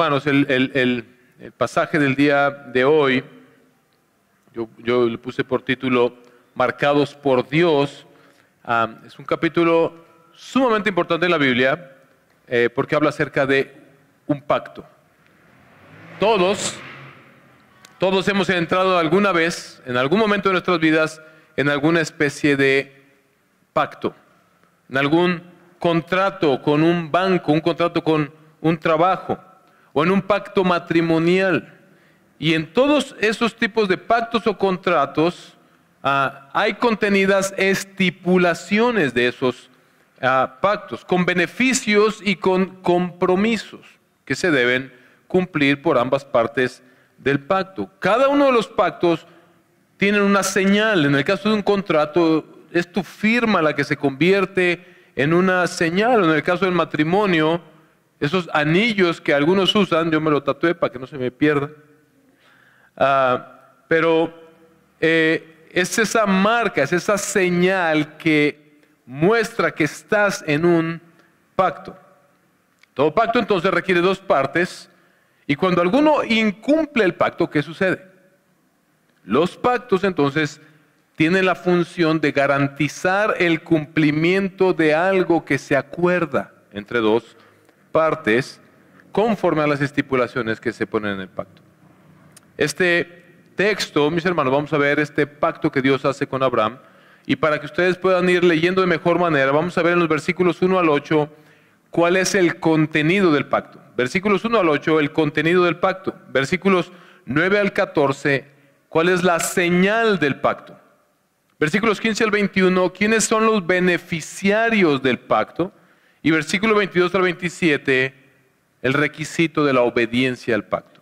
hermanos, el pasaje del día de hoy, yo le puse por título Marcados por Dios. Es un capítulo sumamente importante en la Biblia porque habla acerca de un pacto. Todos hemos entrado alguna vez, en algún momento de nuestras vidas, en alguna especie de pacto, en algún contrato con un banco, un contrato con un trabajo, o en un pacto matrimonial. Y en todos esos tipos de pactos o contratos hay contenidas estipulaciones de esos pactos, con beneficios y con compromisos que se deben cumplir por ambas partes del pacto. Cada uno de los pactos tiene una señal. En el caso de un contrato, es tu firma la que se convierte en una señal. En el caso del matrimonio, esos anillos que algunos usan, yo me lo tatué para que no se me pierda. Pero es esa marca, es esa señal que muestra que estás en un pacto. Todo pacto entonces requiere dos partes, y cuando alguno incumple el pacto, ¿qué sucede? Los pactos entonces tienen la función de garantizar el cumplimiento de algo que se acuerda entre dos partes conforme a las estipulaciones que se ponen en el pacto. Este texto, mis hermanos, vamos a ver este pacto que Dios hace con Abraham, y para que ustedes puedan ir leyendo de mejor manera, vamos a ver en los versículos 1 al 8 cuál es el contenido del pacto. Versículos 1 al 8, el contenido del pacto. Versículos 9 al 14, cuál es la señal del pacto. Versículos 15 al 21, quiénes son los beneficiarios del pacto. Y versículo 22 al 27, el requisito de la obediencia al pacto.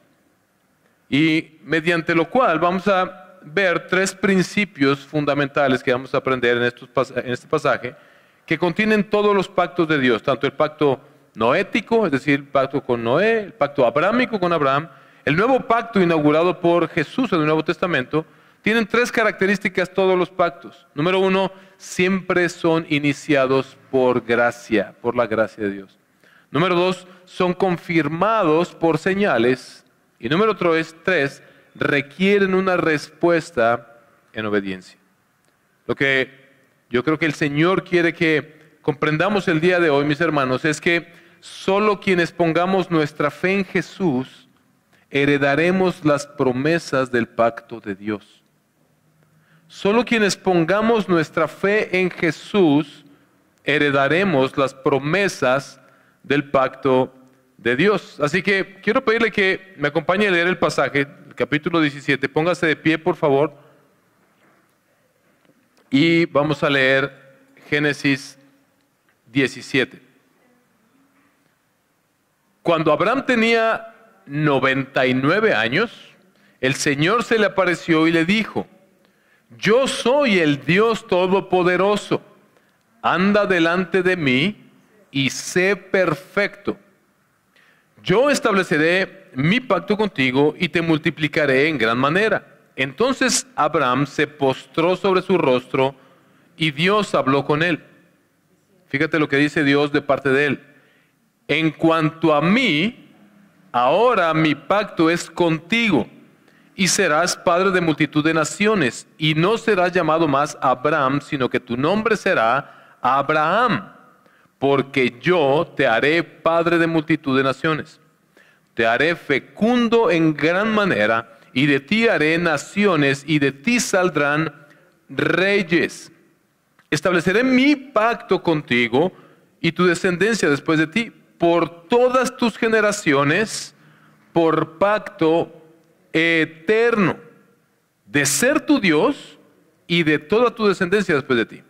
Y mediante lo cual vamos a ver tres principios fundamentales que vamos a aprender en este pasaje, que contienen todos los pactos de Dios, tanto el pacto noético, es decir, el pacto con Noé, el pacto abrámico con Abraham, el nuevo pacto inaugurado por Jesús en el Nuevo Testamento. Tienen tres características todos los pactos. Número uno, siempre son iniciados por gracia, por la gracia de Dios. Número dos, son confirmados por señales. Y número tres, requieren una respuesta en obediencia. Lo que yo creo que el Señor quiere que comprendamos el día de hoy, mis hermanos, es que solo quienes pongamos nuestra fe en Jesús heredaremos las promesas del pacto de Dios. Solo quienes pongamos nuestra fe en Jesús heredaremos las promesas del pacto de Dios. Así que quiero pedirle que me acompañe a leer el pasaje, el capítulo 17. Póngase de pie, por favor. Y vamos a leer Génesis 17. Cuando Abraham tenía 99 años, el Señor se le apareció y le dijo: yo soy el Dios Todopoderoso, anda delante de mí y sé perfecto. Yo estableceré mi pacto contigo y te multiplicaré en gran manera. Entonces Abraham se postró sobre su rostro y Dios habló con él. Fíjate lo que dice Dios de parte de él. En cuanto a mí, ahora mi pacto es contigo, y serás padre de multitud de naciones, y no serás llamado más Abraham, sino que tu nombre será Abraham, porque yo te haré padre de multitud de naciones. Te haré fecundo en gran manera, y de ti haré naciones, y de ti saldrán reyes. Estableceré mi pacto contigo y tu descendencia después de ti, por todas tus generaciones, por pacto eterno, de ser tu Dios y de toda tu descendencia después de ti.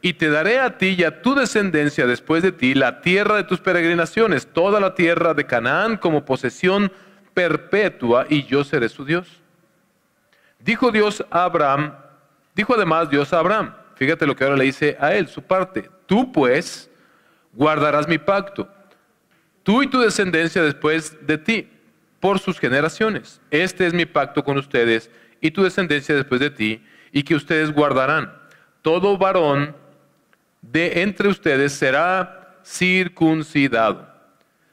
Y te daré a ti y a tu descendencia después de ti la tierra de tus peregrinaciones, toda la tierra de Canaán como posesión perpetua, y yo seré su Dios. Dijo además Dios a Abraham, fíjate lo que ahora le dice a él, su parte: tú pues guardarás mi pacto, tú y tu descendencia después de ti, por sus generaciones. Este es mi pacto con ustedes y tu descendencia después de ti, y que ustedes guardarán. Todo varón de entre ustedes será circuncidado.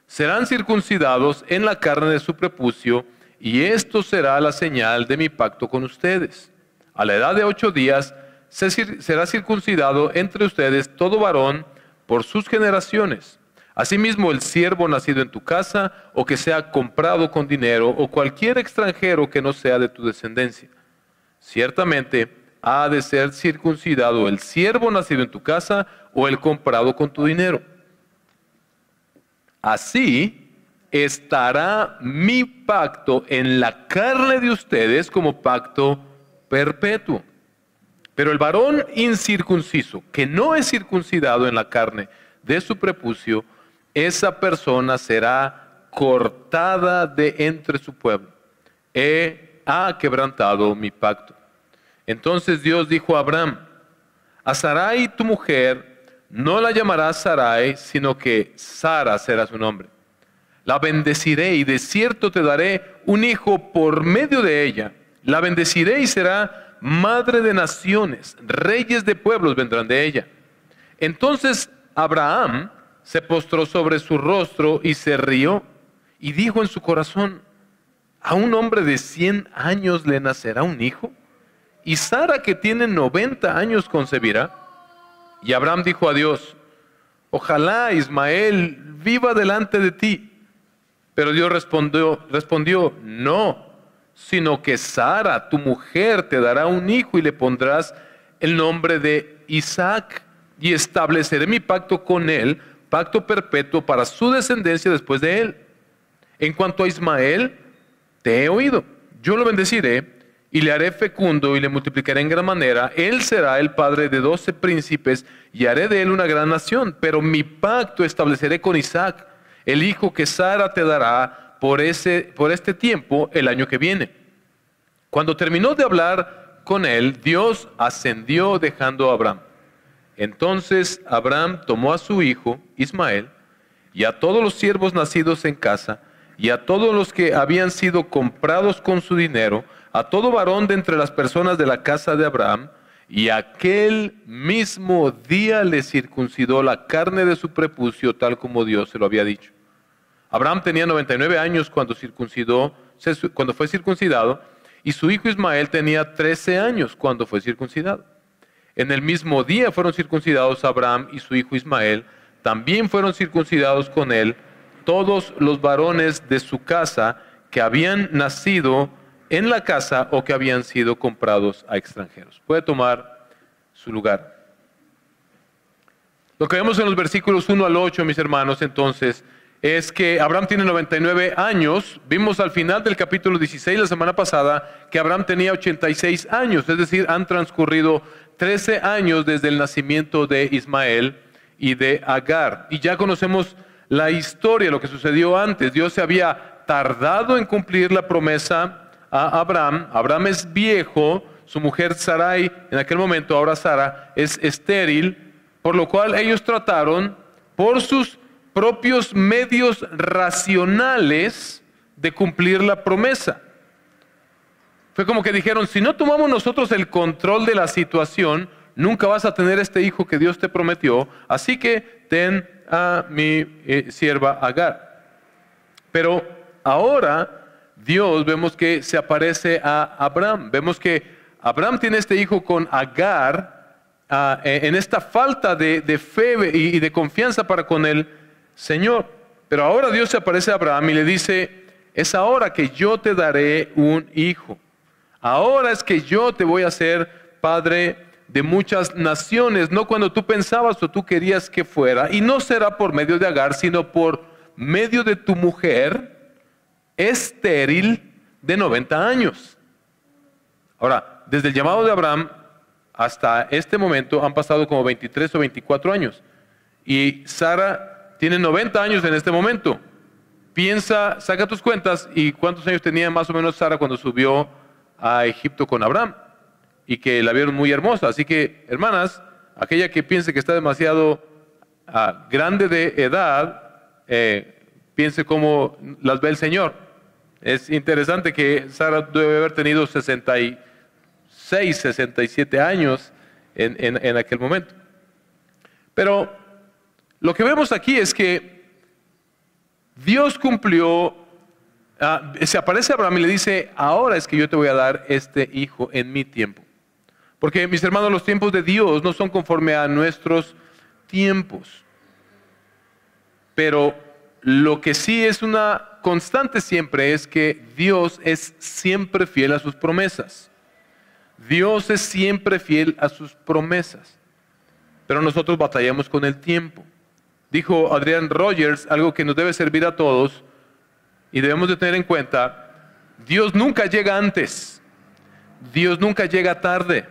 serán circuncidados en la carne de su prepucio, y esto será la señal de mi pacto con ustedes. A la edad de 8 días será circuncidado entre ustedes todo varón por sus generaciones. Asimismo, el siervo nacido en tu casa, o que sea comprado con dinero, o cualquier extranjero que no sea de tu descendencia. Ciertamente ha de ser circuncidado el siervo nacido en tu casa, o el comprado con tu dinero. Así estará mi pacto en la carne de ustedes como pacto perpetuo. Pero el varón incircunciso, que no es circuncidado en la carne de su prepucio, esa persona será cortada de entre su pueblo. Ha quebrantado mi pacto. Entonces Dios dijo a Abraham: a Sarai tu mujer no la llamarás Sarai, sino que Sara será su nombre. La bendeciré y de cierto te daré un hijo por medio de ella. La bendeciré y será madre de naciones, reyes de pueblos vendrán de ella. Entonces Abraham se postró sobre su rostro y se rió, y dijo en su corazón: ¿a un hombre de 100 años le nacerá un hijo? ¿Y Sara, que tiene 90 años, concebirá? Y Abraham dijo a Dios: ojalá Ismael viva delante de ti. Pero Dios respondió: no, sino que Sara, tu mujer, te dará un hijo y le pondrás el nombre de Isaac, y estableceré mi pacto con él, pacto perpetuo para su descendencia después de él. En cuanto a Ismael, te he oído. Yo lo bendeciré y le haré fecundo y le multiplicaré en gran manera. Él será el padre de 12 príncipes y haré de él una gran nación. Pero mi pacto estableceré con Isaac, el hijo que Sara te dará por este tiempo el año que viene. Cuando terminó de hablar con él, Dios ascendió dejando a Abraham. Entonces Abraham tomó a su hijo Ismael y a todos los siervos nacidos en casa y a todos los que habían sido comprados con su dinero, a todo varón de entre las personas de la casa de Abraham, y aquel mismo día le circuncidó la carne de su prepucio, tal como Dios se lo había dicho. Abraham tenía 99 años cuando fue circuncidado, y su hijo Ismael tenía 13 años cuando fue circuncidado. En el mismo día fueron circuncidados Abraham y su hijo Ismael, también fueron circuncidados con él todos los varones de su casa que habían nacido en la casa o que habían sido comprados a extranjeros. Puede tomar su lugar. Lo que vemos en los versículos 1 al 8, mis hermanos, entonces, es que Abraham tiene 99 años. Vimos al final del capítulo 16 la semana pasada que Abraham tenía 86 años, es decir, han transcurrido 13 años desde el nacimiento de Ismael y de Agar. Y ya conocemos la historia, lo que sucedió antes. Dios se había tardado en cumplir la promesa a Abraham. Abraham es viejo, su mujer Sarai, en aquel momento, ahora Sara, es estéril, por lo cual ellos trataron por sus propios medios racionales de cumplir la promesa. Fue como que dijeron: si no tomamos nosotros el control de la situación, nunca vas a tener este hijo que Dios te prometió, así que ten a mi sierva Agar. Pero ahora Dios vemos que se aparece a Abraham. Vemos que Abraham tiene este hijo con Agar en esta falta de fe y de confianza para con el Señor. Pero ahora Dios se aparece a Abraham y le dice: es ahora que yo te daré un hijo. Ahora es que yo te voy a hacer padre de muchas naciones, no cuando tú pensabas o tú querías que fuera. Y no será por medio de Agar, sino por medio de tu mujer estéril de 90 años. Ahora, desde el llamado de Abraham hasta este momento han pasado como 23 o 24 años. Y Sara tiene 90 años en este momento. Piensa, saca tus cuentas y cuántos años tenía más o menos Sara cuando subió a Egipto con Abraham y que la vieron muy hermosa. Así que, hermanas, aquella que piense que está demasiado grande de edad, piense cómo las ve el Señor. Es interesante que Sara debe haber tenido 66, 67 años en aquel momento. Pero lo que vemos aquí es que Dios cumplió, se aparece a Abraham y le dice, ahora es que yo te voy a dar este hijo en mi tiempo. Porque, mis hermanos, los tiempos de Dios no son conforme a nuestros tiempos. Pero lo que sí es una constante siempre es que Dios es siempre fiel a sus promesas. Dios es siempre fiel a sus promesas. Pero nosotros batallamos con el tiempo. Dijo Adrian Rogers algo que nos debe servir a todos y debemos de tener en cuenta: Dios nunca llega antes, Dios nunca llega tarde,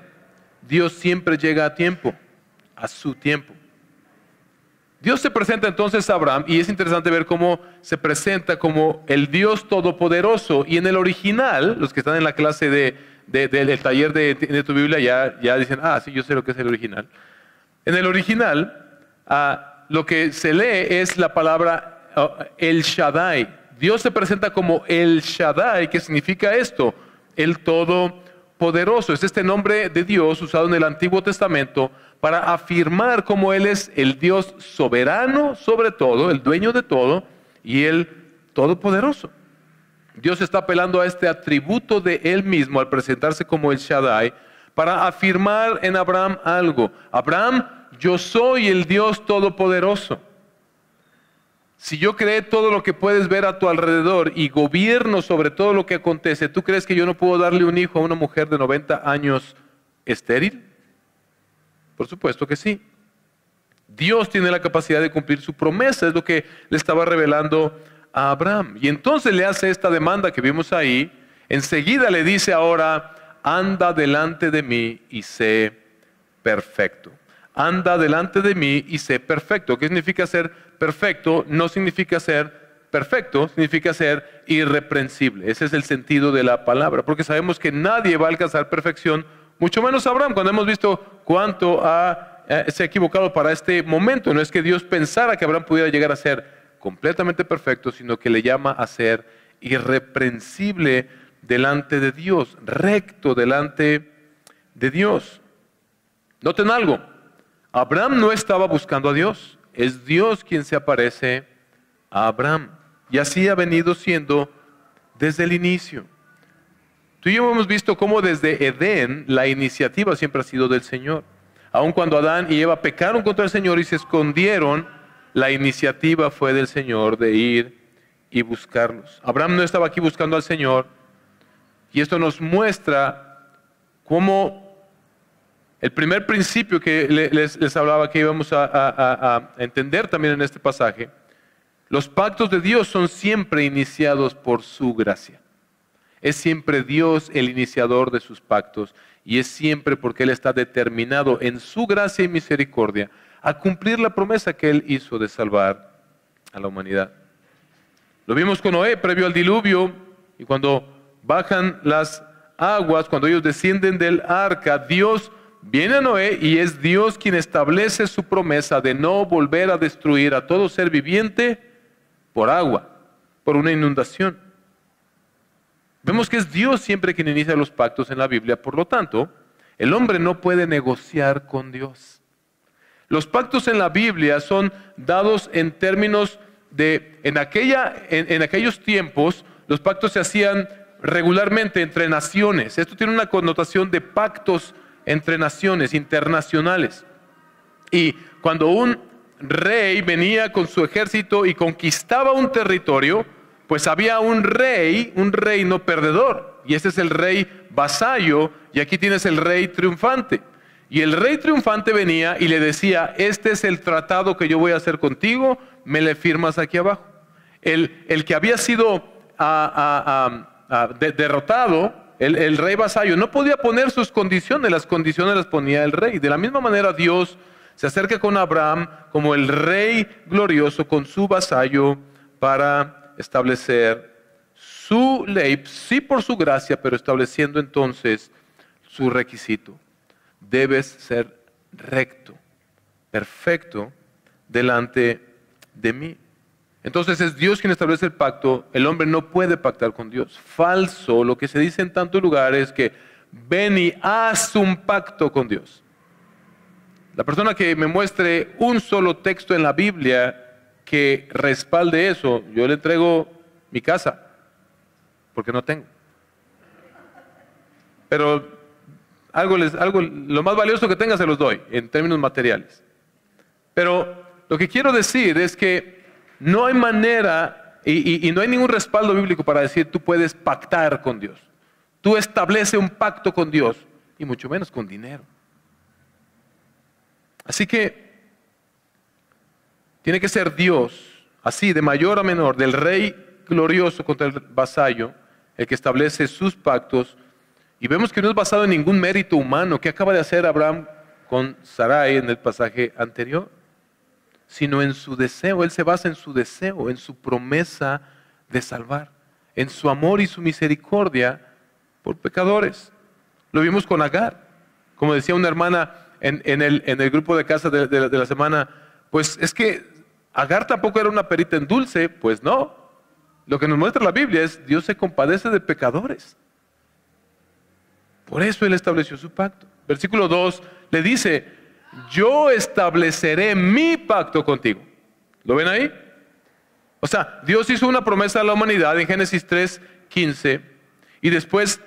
Dios siempre llega a tiempo, a su tiempo. Dios se presenta entonces a Abraham y es interesante ver cómo se presenta como el Dios Todopoderoso. Y en el original, los que están en la clase del taller de tu Biblia ya dicen, sí, yo sé lo que es el original. En el original, lo que se lee es la palabra El Shaddai. Dios se presenta como El Shaddai, que significa esto, el Todopoderoso. Es este nombre de Dios usado en el Antiguo Testamento para afirmar cómo Él es el Dios soberano sobre todo, el dueño de todo y el Todopoderoso. Dios está apelando a este atributo de Él mismo al presentarse como El Shaddai para afirmar en Abraham algo. Abraham, yo soy el Dios Todopoderoso. Si yo creé todo lo que puedes ver a tu alrededor y gobierno sobre todo lo que acontece, ¿tú crees que yo no puedo darle un hijo a una mujer de 90 años estéril? Por supuesto que sí. Dios tiene la capacidad de cumplir su promesa, es lo que le estaba revelando a Abraham. Y entonces le hace esta demanda que vimos ahí. Enseguida le dice ahora, anda delante de mí y sé perfecto. Anda delante de mí y sé perfecto. ¿Qué significa ser perfecto? No significa ser perfecto, significa ser irreprensible. Ese es el sentido de la palabra, porque sabemos que nadie va a alcanzar perfección, mucho menos Abraham, cuando hemos visto cuánto se ha equivocado para este momento. No es que Dios pensara que Abraham pudiera llegar a ser completamente perfecto, sino que le llama a ser irreprensible delante de Dios, recto delante de Dios. Noten algo, Abraham no estaba buscando a Dios, es Dios quien se aparece a Abraham. Y así ha venido siendo desde el inicio. Tú y yo hemos visto cómo desde Edén la iniciativa siempre ha sido del Señor. Aun cuando Adán y Eva pecaron contra el Señor y se escondieron, la iniciativa fue del Señor de ir y buscarlos. Abraham no estaba aquí buscando al Señor, y esto nos muestra cómo el primer principio que les hablaba, que íbamos a entender también en este pasaje: los pactos de Dios son siempre iniciados por su gracia. Es siempre Dios el iniciador de sus pactos, y es siempre porque Él está determinado en su gracia y misericordia a cumplir la promesa que Él hizo de salvar a la humanidad. Lo vimos con Noé previo al diluvio, y cuando bajan las aguas, cuando ellos descienden del arca, Dios viene a Noé y es Dios quien establece su promesa de no volver a destruir a todo ser viviente por agua, por una inundación. Vemos que es Dios siempre quien inicia los pactos en la Biblia. Por lo tanto, el hombre no puede negociar con Dios. Los pactos en la Biblia son dados en términos de, en aquellos tiempos, los pactos se hacían regularmente entre naciones. Esto tiene una connotación de pactos entre naciones, internacionales. Y cuando un rey venía con su ejército y conquistaba un territorio, pues había un reino perdedor, y ese es el rey vasallo, y aquí tienes el rey triunfante. Y el rey triunfante venía y le decía: este es el tratado que yo voy a hacer contigo, me le firmas aquí abajo. El que había sido derrotado, el rey vasallo, no podía poner sus condiciones, las condiciones las ponía el rey. De la misma manera Dios se acerca con Abraham como el rey glorioso con su vasallo para establecer su ley, sí por su gracia, pero estableciendo entonces su requisito: debes ser recto, perfecto delante de mí. Entonces es Dios quien establece el pacto. El hombre no puede pactar con Dios. Falso, lo que se dice en tantos lugares, que ven y haz un pacto con Dios. La persona que me muestre un solo texto en la Biblia que respalde eso, yo le entrego mi casa, porque no tengo. Pero lo más valioso que tenga se los doy, en términos materiales. Pero lo que quiero decir es que no hay manera y no hay ningún respaldo bíblico para decir tú puedes pactar con Dios. Tú establece un pacto con Dios y mucho menos con dinero. Así que tiene que ser Dios, así de mayor a menor, del rey glorioso contra el vasallo, el que establece sus pactos. Y vemos que no es basado en ningún mérito humano. ¿Qué acaba de hacer Abraham con Sarai en el pasaje anterior? Sino en su deseo. Él se basa en su deseo, en su promesa de salvar, en su amor y su misericordia por pecadores. Lo vimos con Agar. Como decía una hermana en el grupo de casa de la semana, pues es que Agar tampoco era una perita en dulce. Pues no. Lo que nos muestra la Biblia es Dios se compadece de pecadores. Por eso Él estableció su pacto. Versículo 2 le dice, yo estableceré mi pacto contigo. ¿Lo ven ahí? O sea, Dios hizo una promesa a la humanidad en Génesis 3:15 y después,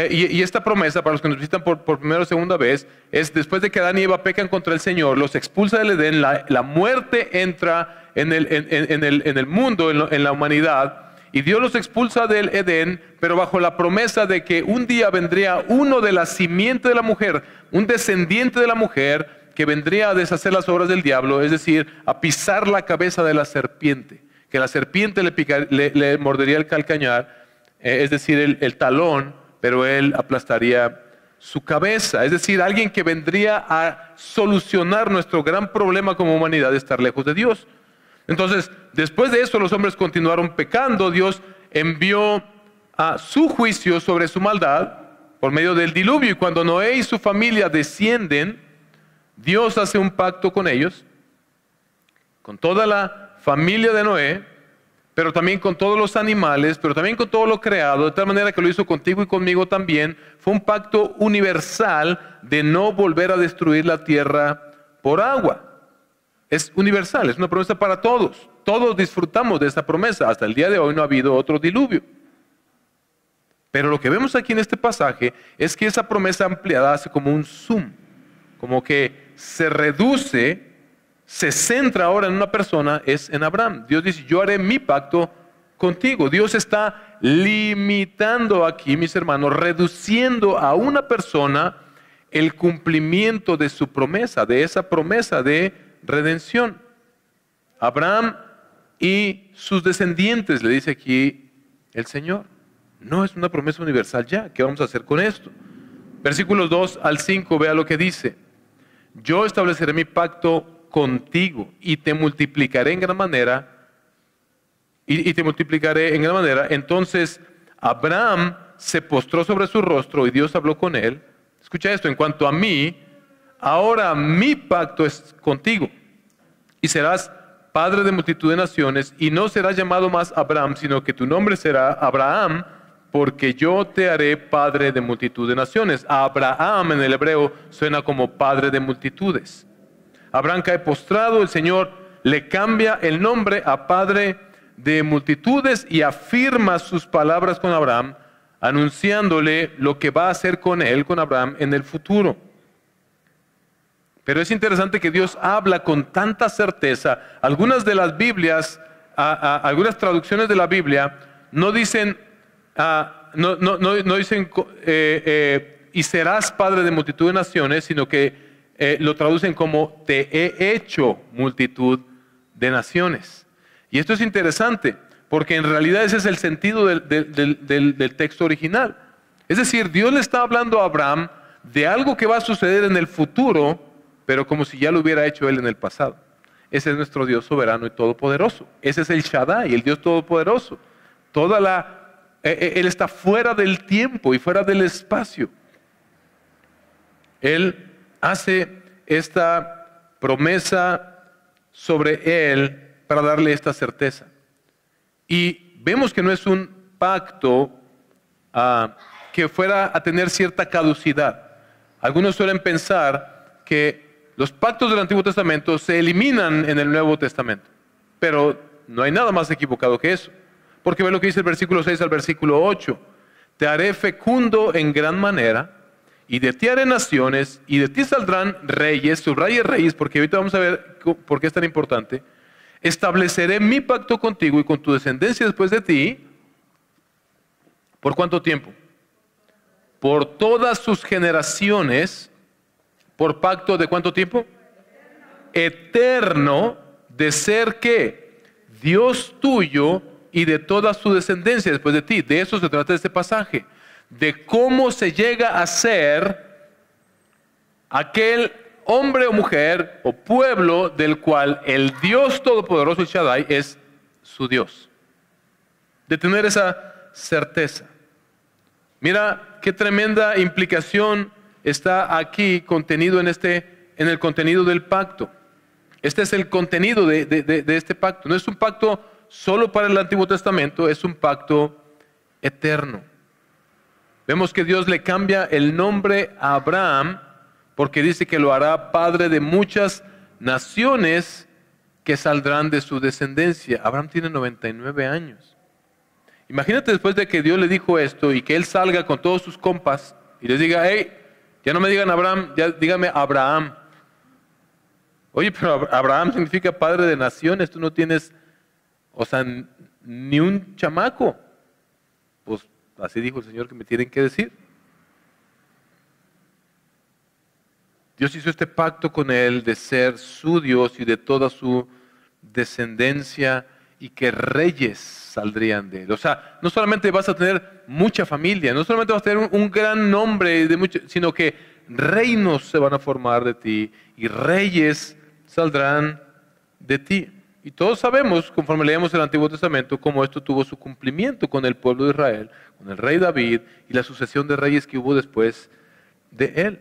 y esta promesa, para los que nos visitan por primera o segunda vez, es después de que Adán y Eva pecan contra el Señor, los expulsa del Edén, la muerte entra en el mundo, en la humanidad, y Dios los expulsa del Edén, pero bajo la promesa de que un día vendría uno de la simiente de la mujer, un descendiente de la mujer, que vendría a deshacer las obras del diablo, es decir, a pisar la cabeza de la serpiente, que la serpiente le mordería el calcañar, es decir, el talón, pero él aplastaría su cabeza. Es decir, alguien que vendría a solucionar nuestro gran problema como humanidad de estar lejos de Dios. Entonces, después de eso los hombres continuaron pecando. Dios envió a su juicio sobre su maldad por medio del diluvio. Y cuando Noé y su familia descienden, Dios hace un pacto con ellos, con toda la familia de Noé, pero también con todos los animales, pero también con todo lo creado, de tal manera que lo hizo contigo y conmigo también. Fue un pacto universal de no volver a destruir la tierra por agua. Es universal, es una promesa para todos. Todos disfrutamos de esa promesa. Hasta el día de hoy no ha habido otro diluvio. Pero lo que vemos aquí en este pasaje es que esa promesa ampliada hace como un zoom, como que se reduce, se centra ahora en una persona, es en Abraham. Dios dice, yo haré mi pacto contigo. Dios está limitando aquí, mis hermanos, reduciendo a una persona el cumplimiento de su promesa, de esa promesa de redención. Abraham y sus descendientes, le dice aquí el Señor. No es una promesa universal ya. ¿Qué vamos a hacer con esto? Versículos 2 al 5, vea lo que dice. Yo estableceré mi pacto contigo y te multiplicaré en gran manera. Y te multiplicaré en gran manera. Entonces Abraham se postró sobre su rostro y Dios habló con él. Escucha esto, en cuanto a mí, ahora mi pacto es contigo y serás padre de multitud de naciones y no serás llamado más Abraham, sino que tu nombre será Abraham, porque yo te haré padre de multitud de naciones. Abraham en el hebreo suena como padre de multitudes. Abraham cae postrado, el Señor le cambia el nombre a padre de multitudes y afirma sus palabras con Abraham, anunciándole lo que va a hacer con él, con Abraham, en el futuro. Pero es interesante que Dios habla con tanta certeza. Algunas de las Biblias, algunas traducciones de la Biblia no dicen, no dicen y serás padre de multitud de naciones, sino que lo traducen como te he hecho multitud de naciones. Y esto es interesante, porque en realidad ese es el sentido del texto original. Es decir, Dios le está hablando a Abraham de algo que va a suceder en el futuro, pero como si ya lo hubiera hecho Él en el pasado. Ese es nuestro Dios soberano y todopoderoso. Ese es el Shaddai, el Dios todopoderoso. Él está fuera del tiempo y fuera del espacio. Él hace esta promesa sobre Él para darle esta certeza. Y vemos que no es un pacto que fuera a tener cierta caducidad. Algunos suelen pensar que los pactos del Antiguo Testamento se eliminan en el Nuevo Testamento. pero no hay nada más equivocado que eso. Porque ve lo que dice el versículo 6 al versículo 8. Te haré fecundo en gran manera, y de ti haré naciones, y de ti saldrán reyes, subraye reyes, porque ahorita vamos a ver por qué es tan importante. Estableceré mi pacto contigo y con tu descendencia después de ti. ¿Por cuánto tiempo? Por todas sus generaciones. ¿Por pacto de cuánto tiempo? Eterno, de ser ¿qué? Dios tuyo y de toda su descendencia después de ti. De eso se trata este pasaje. De cómo se llega a ser aquel hombre o mujer o pueblo del cual el Dios Todopoderoso, el Shaddai, es su Dios. De tener esa certeza. Mira qué tremenda implicación está aquí contenido en el contenido del pacto. Este es el contenido de este pacto. No es un pacto solo para el Antiguo Testamento, es un pacto eterno. Vemos que Dios le cambia el nombre a Abraham porque dice que lo hará padre de muchas naciones que saldrán de su descendencia. Abraham tiene 99 años. Imagínate después de que Dios le dijo esto y que él salga con todos sus compas y les diga, hey, ya no me digan Abraham, ya dígame Abraham. Oye, pero Abraham significa padre de naciones, tú no tienes, o sea, ni un chamaco. Pues así dijo el Señor que me tienen que decir. Dios hizo este pacto con él de ser su Dios y de toda su descendencia y que reyes saldrían de él. O sea, no solamente vas a tener mucha familia, no solamente vas a tener un gran nombre, sino que reinos se van a formar de ti y reyes saldrán de ti. Y todos sabemos, conforme leemos el Antiguo Testamento, cómo esto tuvo su cumplimiento con el pueblo de Israel, con el rey David y la sucesión de reyes que hubo después de él.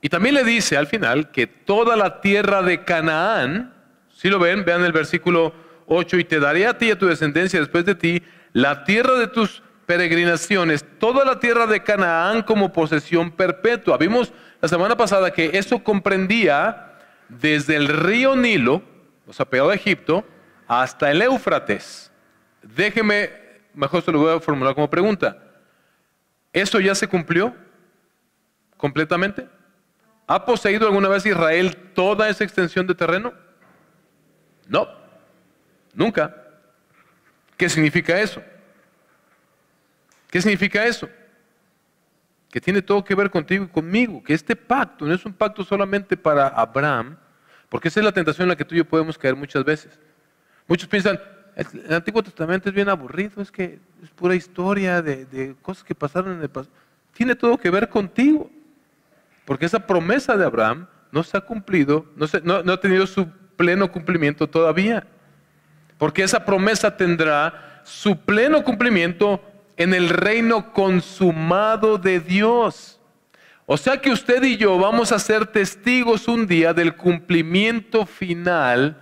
Y también le dice al final que toda la tierra de Canaán, si lo ven, vean el versículo 8, y te daré a ti y a tu descendencia después de ti la tierra de tus peregrinaciones, toda la tierra de Canaán como posesión perpetua. Vimos la semana pasada que eso comprendía desde el río Nilo, o sea, pegado a Egipto, hasta el Éufrates. Déjeme, mejor se lo voy a formular como pregunta. ¿Eso ya se cumplió completamente? ¿Ha poseído alguna vez Israel toda esa extensión de terreno? No, nunca. ¿Qué significa eso? ¿Qué significa eso? Que tiene todo que ver contigo y conmigo, que este pacto no es un pacto solamente para Abraham, porque esa es la tentación en la que tú y yo podemos caer muchas veces. Muchos piensan, el Antiguo Testamento es bien aburrido, es que es pura historia de cosas que pasaron en el pasado. Tiene todo que ver contigo, porque esa promesa de Abraham no se ha cumplido, no ha tenido su pleno cumplimiento todavía. Porque esa promesa tendrá su pleno cumplimiento en el reino consumado de Dios. O sea que usted y yo vamos a ser testigos un día del cumplimiento final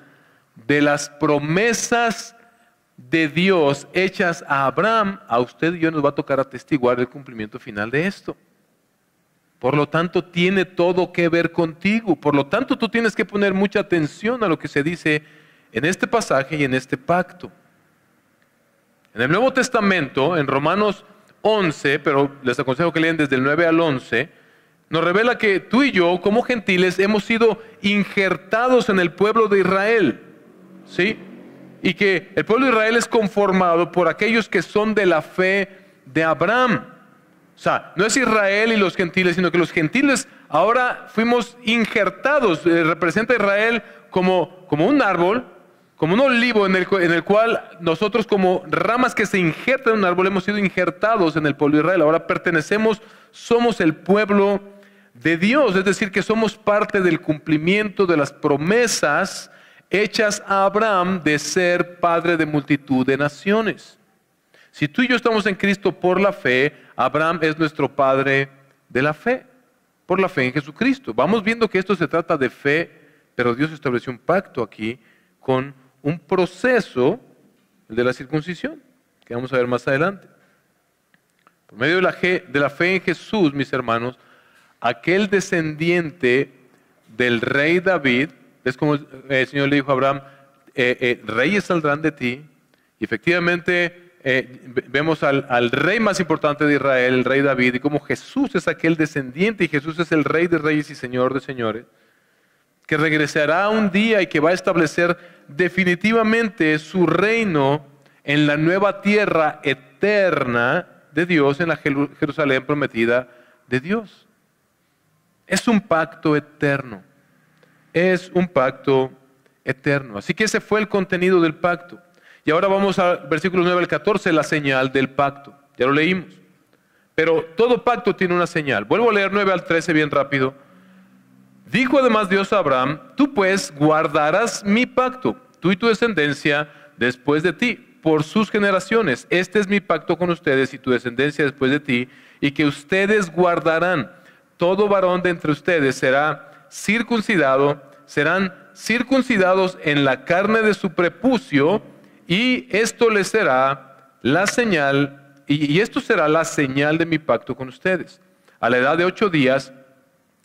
de las promesas de Dios hechas a Abraham. A usted y yo nos va a tocar atestiguar el cumplimiento final de esto. Por lo tanto, tiene todo que ver contigo. Por lo tanto, tú tienes que poner mucha atención a lo que se dice en este pasaje y en este pacto. En el Nuevo Testamento, en Romanos 11, pero les aconsejo que lean desde el 9 al 11, nos revela que tú y yo, como gentiles, hemos sido injertados en el pueblo de Israel, ¿sí? Y que el pueblo de Israel es conformado por aquellos que son de la fe de Abraham. O sea, no es Israel y los gentiles, sino que los gentiles ahora fuimos injertados. Representa a Israel como un árbol, como un olivo en el cual nosotros como ramas que se injertan en un árbol hemos sido injertados en el pueblo de Israel. Ahora somos el pueblo de Dios, es decir, que somos parte del cumplimiento de las promesas hechas a Abraham de ser padre de multitud de naciones. Si tú y yo estamos en Cristo por la fe, Abraham es nuestro padre de la fe, por la fe en Jesucristo. Vamos viendo que esto se trata de fe, pero Dios estableció un pacto aquí con un proceso, el de la circuncisión, que vamos a ver más adelante. Por medio de la fe en Jesús, mis hermanos, aquel descendiente del rey David, es como el Señor le dijo a Abraham, reyes saldrán de ti. Y efectivamente vemos al rey más importante de Israel, el rey David, y cómo Jesús es aquel descendiente y Jesús es el rey de reyes y señor de señores, que regresará un día y que va a establecer definitivamente su reino en la nueva tierra eterna de Dios, en la Jerusalén prometida de Dios. Es un pacto eterno. Es un pacto eterno. Así que ese fue el contenido del pacto. Y ahora vamos al versículo 9 al 14, la señal del pacto. Ya lo leímos. Pero todo pacto tiene una señal. Vuelvo a leer 9 al 13 bien rápido. Dijo además Dios a Abraham, tú pues guardarás mi pacto, tú y tu descendencia después de ti, por sus generaciones. Este es mi pacto con ustedes y tu descendencia después de ti, y que ustedes guardarán. Todo varón de entre ustedes será circuncidado, serán circuncidados en la carne de su prepucio, y esto les será la señal, y esto será la señal de mi pacto con ustedes. A la edad de 8 días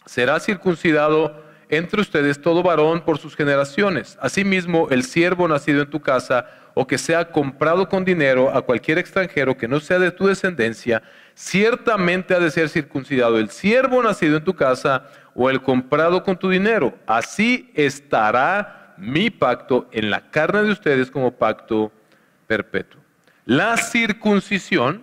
será circuncidado entre ustedes todo varón por sus generaciones. Asimismo, el siervo nacido en tu casa o que sea comprado con dinero a cualquier extranjero que no sea de tu descendencia, ciertamente ha de ser circuncidado el siervo nacido en tu casa o el comprado con tu dinero. Así estará mi pacto en la carne de ustedes como pacto perpetuo. La circuncisión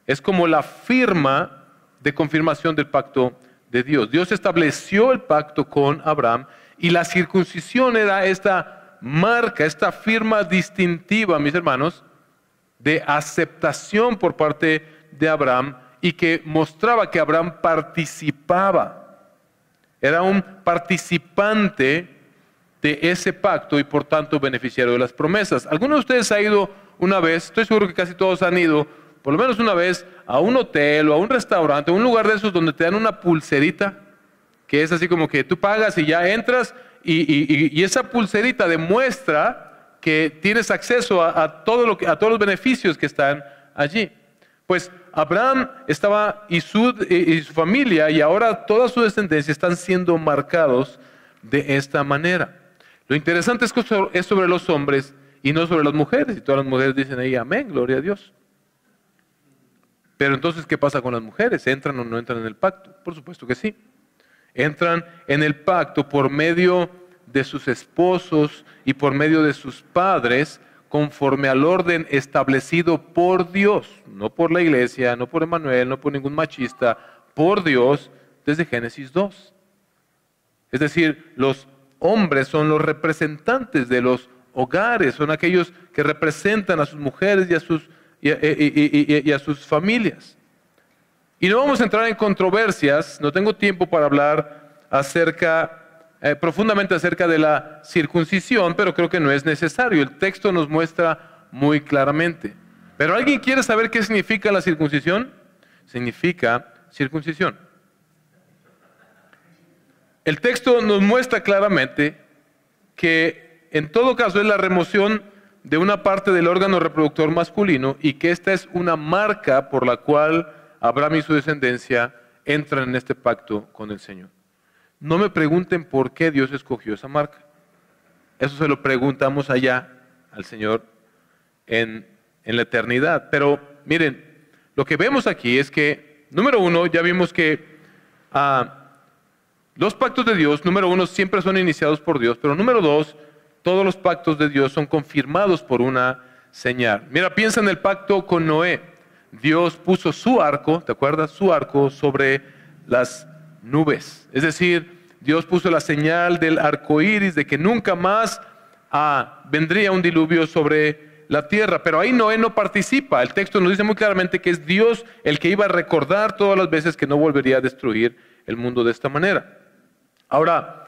es como la firma de confirmación del pacto de Dios. Dios estableció el pacto con Abraham y la circuncisión era esta marca, esta firma distintiva, mis hermanos, de aceptación por parte de Abraham y que mostraba que Abraham participaba. Era un participante de ese pacto y por tanto beneficiario de las promesas. ¿Alguno de ustedes ha ido una vez? Estoy seguro que casi todos han ido por lo menos una vez a un hotel o a un restaurante, o un lugar de esos donde te dan una pulserita, que es así como que tú pagas y ya entras, y esa pulserita demuestra que tienes acceso a todos los beneficios que están allí. Pues Abraham estaba y su familia y ahora toda su descendencia están siendo marcados de esta manera. Lo interesante es que es sobre los hombres y no sobre las mujeres, y todas las mujeres dicen ahí amén, gloria a Dios. Pero entonces, ¿qué pasa con las mujeres? ¿Entran o no entran en el pacto? Por supuesto que sí. Entran en el pacto por medio de sus esposos y por medio de sus padres, conforme al orden establecido por Dios, no por la iglesia, no por Emmanuel, no por ningún machista, por Dios desde Génesis 2. Es decir, los hombres son los representantes de los hogares, son aquellos que representan a sus mujeres y a sus familias. Y no vamos a entrar en controversias, no tengo tiempo para hablar profundamente acerca de la circuncisión, pero creo que no es necesario. El texto nos muestra muy claramente. ¿Pero alguien quiere saber qué significa la circuncisión? Significa circuncisión. El texto nos muestra claramente que en todo caso es la remoción de una parte del órgano reproductor masculino y que esta es una marca por la cual Abraham y su descendencia entran en este pacto con el Señor. No me pregunten por qué Dios escogió esa marca. Eso se lo preguntamos allá al Señor en la eternidad. Pero miren, lo que vemos aquí es que, número uno, ya vimos que los pactos de Dios, número uno, siempre son iniciados por Dios, pero número dos, todos los pactos de Dios son confirmados por una señal. Mira, piensa en el pacto con Noé. Dios puso su arco, ¿te acuerdas? Su arco sobre las nubes. Es decir, Dios puso la señal del arco iris de que nunca más vendría un diluvio sobre la tierra. Pero ahí Noé no participa. El texto nos dice muy claramente que es Dios el que iba a recordar todas las veces que no volvería a destruir el mundo de esta manera. Ahora,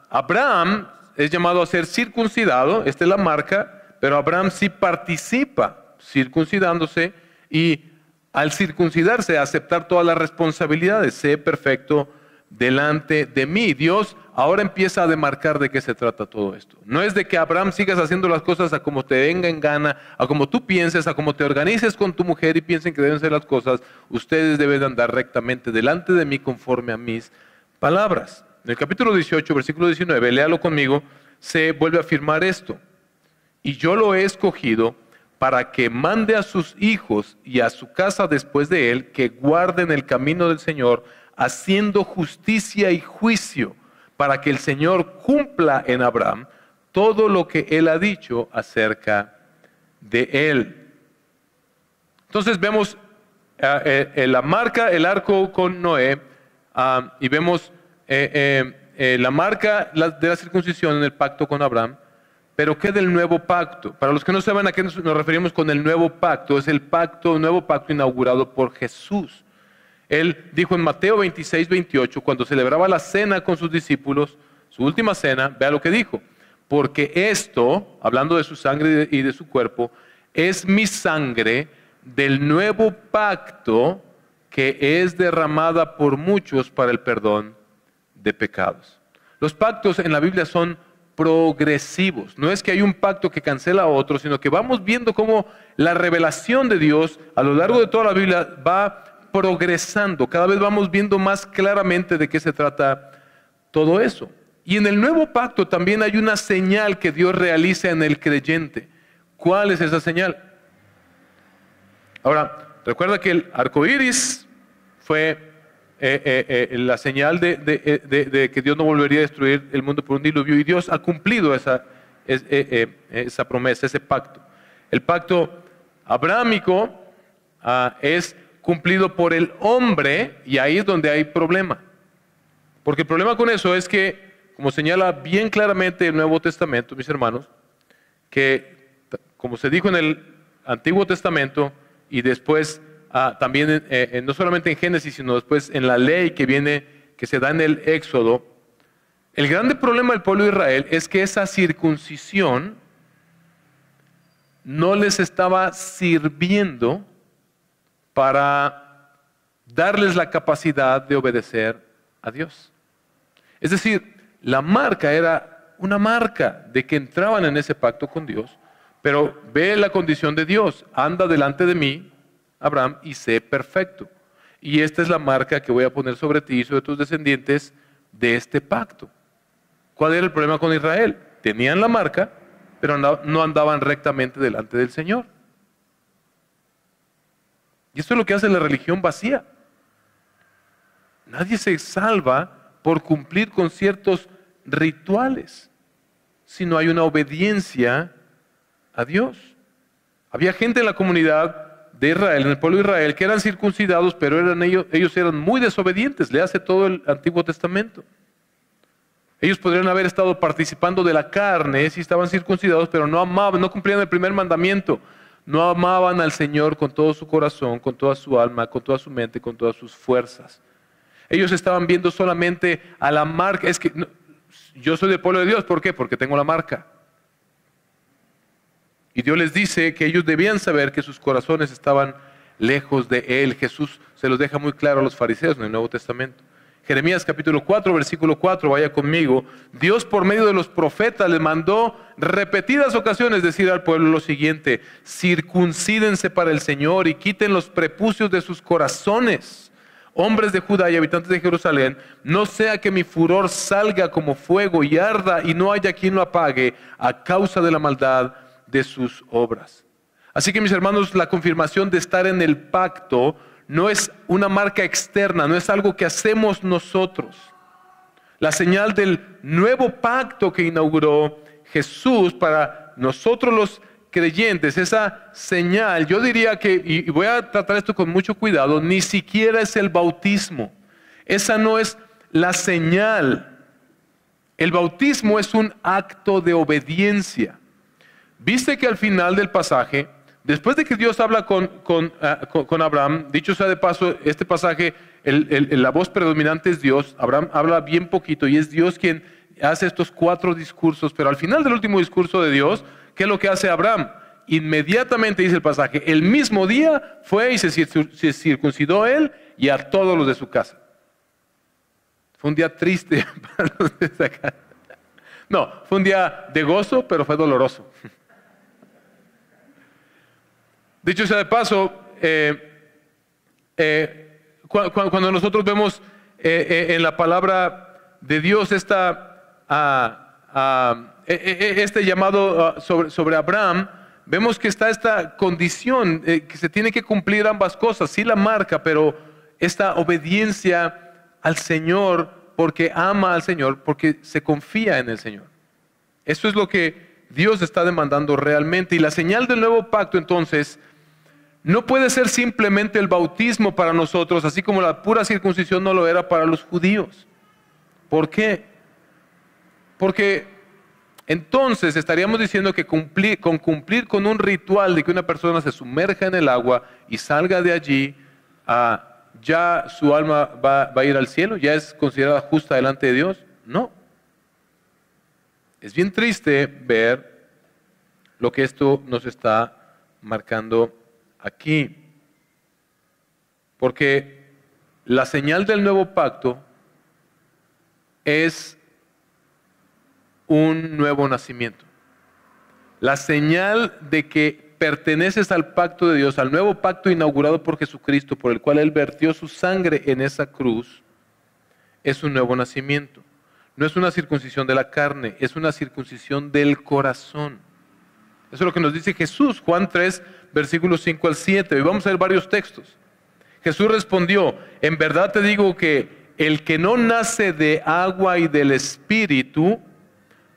Abraham es llamado a ser circuncidado, esta es la marca, pero Abraham sí participa circuncidándose y al circuncidarse, a aceptar todas las responsabilidades, sé perfecto delante de mí. Dios ahora empieza a demarcar de qué se trata todo esto. No es de que Abraham sigas haciendo las cosas a como te venga en gana, a como tú pienses, a como te organices con tu mujer y piensen que deben ser las cosas. Ustedes deben andar rectamente delante de mí conforme a mis palabras. En el capítulo 18, versículo 19, léalo conmigo, se vuelve a afirmar esto. Y yo lo he escogido para que mande a sus hijos y a su casa después de él, que guarden el camino del Señor, haciendo justicia y juicio, para que el Señor cumpla en Abraham todo lo que él ha dicho acerca de él. Entonces vemos la marca, el arco con Noé, y vemos la marca de la circuncisión en el pacto con Abraham. Pero ¿qué del nuevo pacto? Para los que no saben a qué nos referimos con el nuevo pacto, es el nuevo pacto inaugurado por Jesús. Él dijo en Mateo 26, 28, cuando celebraba la cena con sus discípulos, su última cena, vea lo que dijo: porque esto, hablando de su sangre y de su cuerpo, es mi sangre del nuevo pacto que es derramada por muchos para el perdón de pecados. Los pactos en la Biblia son progresivos. No es que hay un pacto que cancela a otro, sino que vamos viendo cómo la revelación de Dios a lo largo de toda la Biblia va progresando. Cada vez vamos viendo más claramente de qué se trata todo eso. Y en el nuevo pacto también hay una señal que Dios realiza en el creyente. ¿Cuál es esa señal? Ahora, recuerda que el arco iris fue la señal de que Dios no volvería a destruir el mundo por un diluvio, y Dios ha cumplido esa promesa, ese pacto. El pacto abrámico es cumplido por el hombre, y ahí es donde hay problema. Porque el problema con eso es que, como señala bien claramente el Nuevo Testamento, mis hermanos, que como se dijo en el Antiguo Testamento y después también no solamente en Génesis, sino después en la ley que se da en el Éxodo, el grande problema del pueblo de Israel es que esa circuncisión no les estaba sirviendo para darles la capacidad de obedecer a Dios. Es decir, la marca era una marca de que entraban en ese pacto con Dios, pero ve la condición de Dios: anda delante de mí, Abraham, y sé perfecto. Y esta es la marca que voy a poner sobre ti y sobre tus descendientes de este pacto. ¿Cuál era el problema con Israel? Tenían la marca, pero no andaban rectamente delante del Señor. Y esto es lo que hace la religión vacía. Nadie se salva por cumplir con ciertos rituales, si no hay una obediencia a Dios. Había gente en la comunidad de Israel, en el pueblo de Israel, que eran circuncidados, pero ellos eran muy desobedientes. Le hace todo el Antiguo Testamento. Ellos podrían haber estado participando de la carne si estaban circuncidados, pero no amaban, no cumplían el primer mandamiento. No amaban al Señor con todo su corazón, con toda su alma, con toda su mente, con todas sus fuerzas. Ellos estaban viendo solamente a la marca. Es que yo soy del pueblo de Dios. ¿Por qué? Porque tengo la marca. Y Dios les dice que ellos debían saber que sus corazones estaban lejos de Él. Jesús se los deja muy claro a los fariseos en el Nuevo Testamento. Jeremías capítulo 4, versículo 4, vaya conmigo. Dios por medio de los profetas les mandó repetidas ocasiones decir al pueblo lo siguiente: circuncídense para el Señor y quiten los prepucios de sus corazones, hombres de Judá y habitantes de Jerusalén, no sea que mi furor salga como fuego y arda y no haya quien lo apague a causa de la maldad de sus obras. Así que, mis hermanos, la confirmación de estar en el pacto no es una marca externa, no es algo que hacemos nosotros. La señal del nuevo pacto que inauguró Jesús para nosotros los creyentes, esa señal, yo diría que, y voy a tratar esto con mucho cuidado, ni siquiera es el bautismo. Esa no es la señal. El bautismo es un acto de obediencia. Viste que al final del pasaje, después de que Dios habla con Abraham, dicho sea de paso, este pasaje, la voz predominante es Dios. Abraham habla bien poquito y es Dios quien hace estos 4 discursos, pero al final del último discurso de Dios, ¿qué es lo que hace Abraham? Inmediatamente, dice el pasaje, el mismo día fue y se circuncidó él y a todos los de su casa. Fue un día triste para los de esa casa. No, fue un día de gozo, pero fue doloroso. Dicho sea de paso, cuando nosotros vemos en la palabra de Dios esta este llamado sobre Abraham, vemos que está esta condición que se tiene que cumplir ambas cosas, sí la marca, pero esta obediencia al Señor porque ama al Señor, porque se confía en el Señor. Eso es lo que Dios está demandando realmente. Y la señal del nuevo pacto entonces no puede ser simplemente el bautismo para nosotros, así como la pura circuncisión no lo era para los judíos. ¿Por qué? Porque entonces estaríamos diciendo que cumplir con un ritual de que una persona se sumerja en el agua y salga de allí, ya su alma va a ir al cielo, ya es considerada justa delante de Dios. No. Es bien triste ver lo que esto nos está marcando aquí. Porque la señal del nuevo pacto es un nuevo nacimiento. La señal de que perteneces al pacto de Dios, al nuevo pacto inaugurado por Jesucristo, por el cual Él vertió su sangre en esa cruz, es un nuevo nacimiento. No es una circuncisión de la carne, es una circuncisión del corazón. Eso es lo que nos dice Jesús, Juan 3, versículos 5 al 7. Y vamos a ver varios textos. Jesús respondió: en verdad te digo que el que no nace de agua y del Espíritu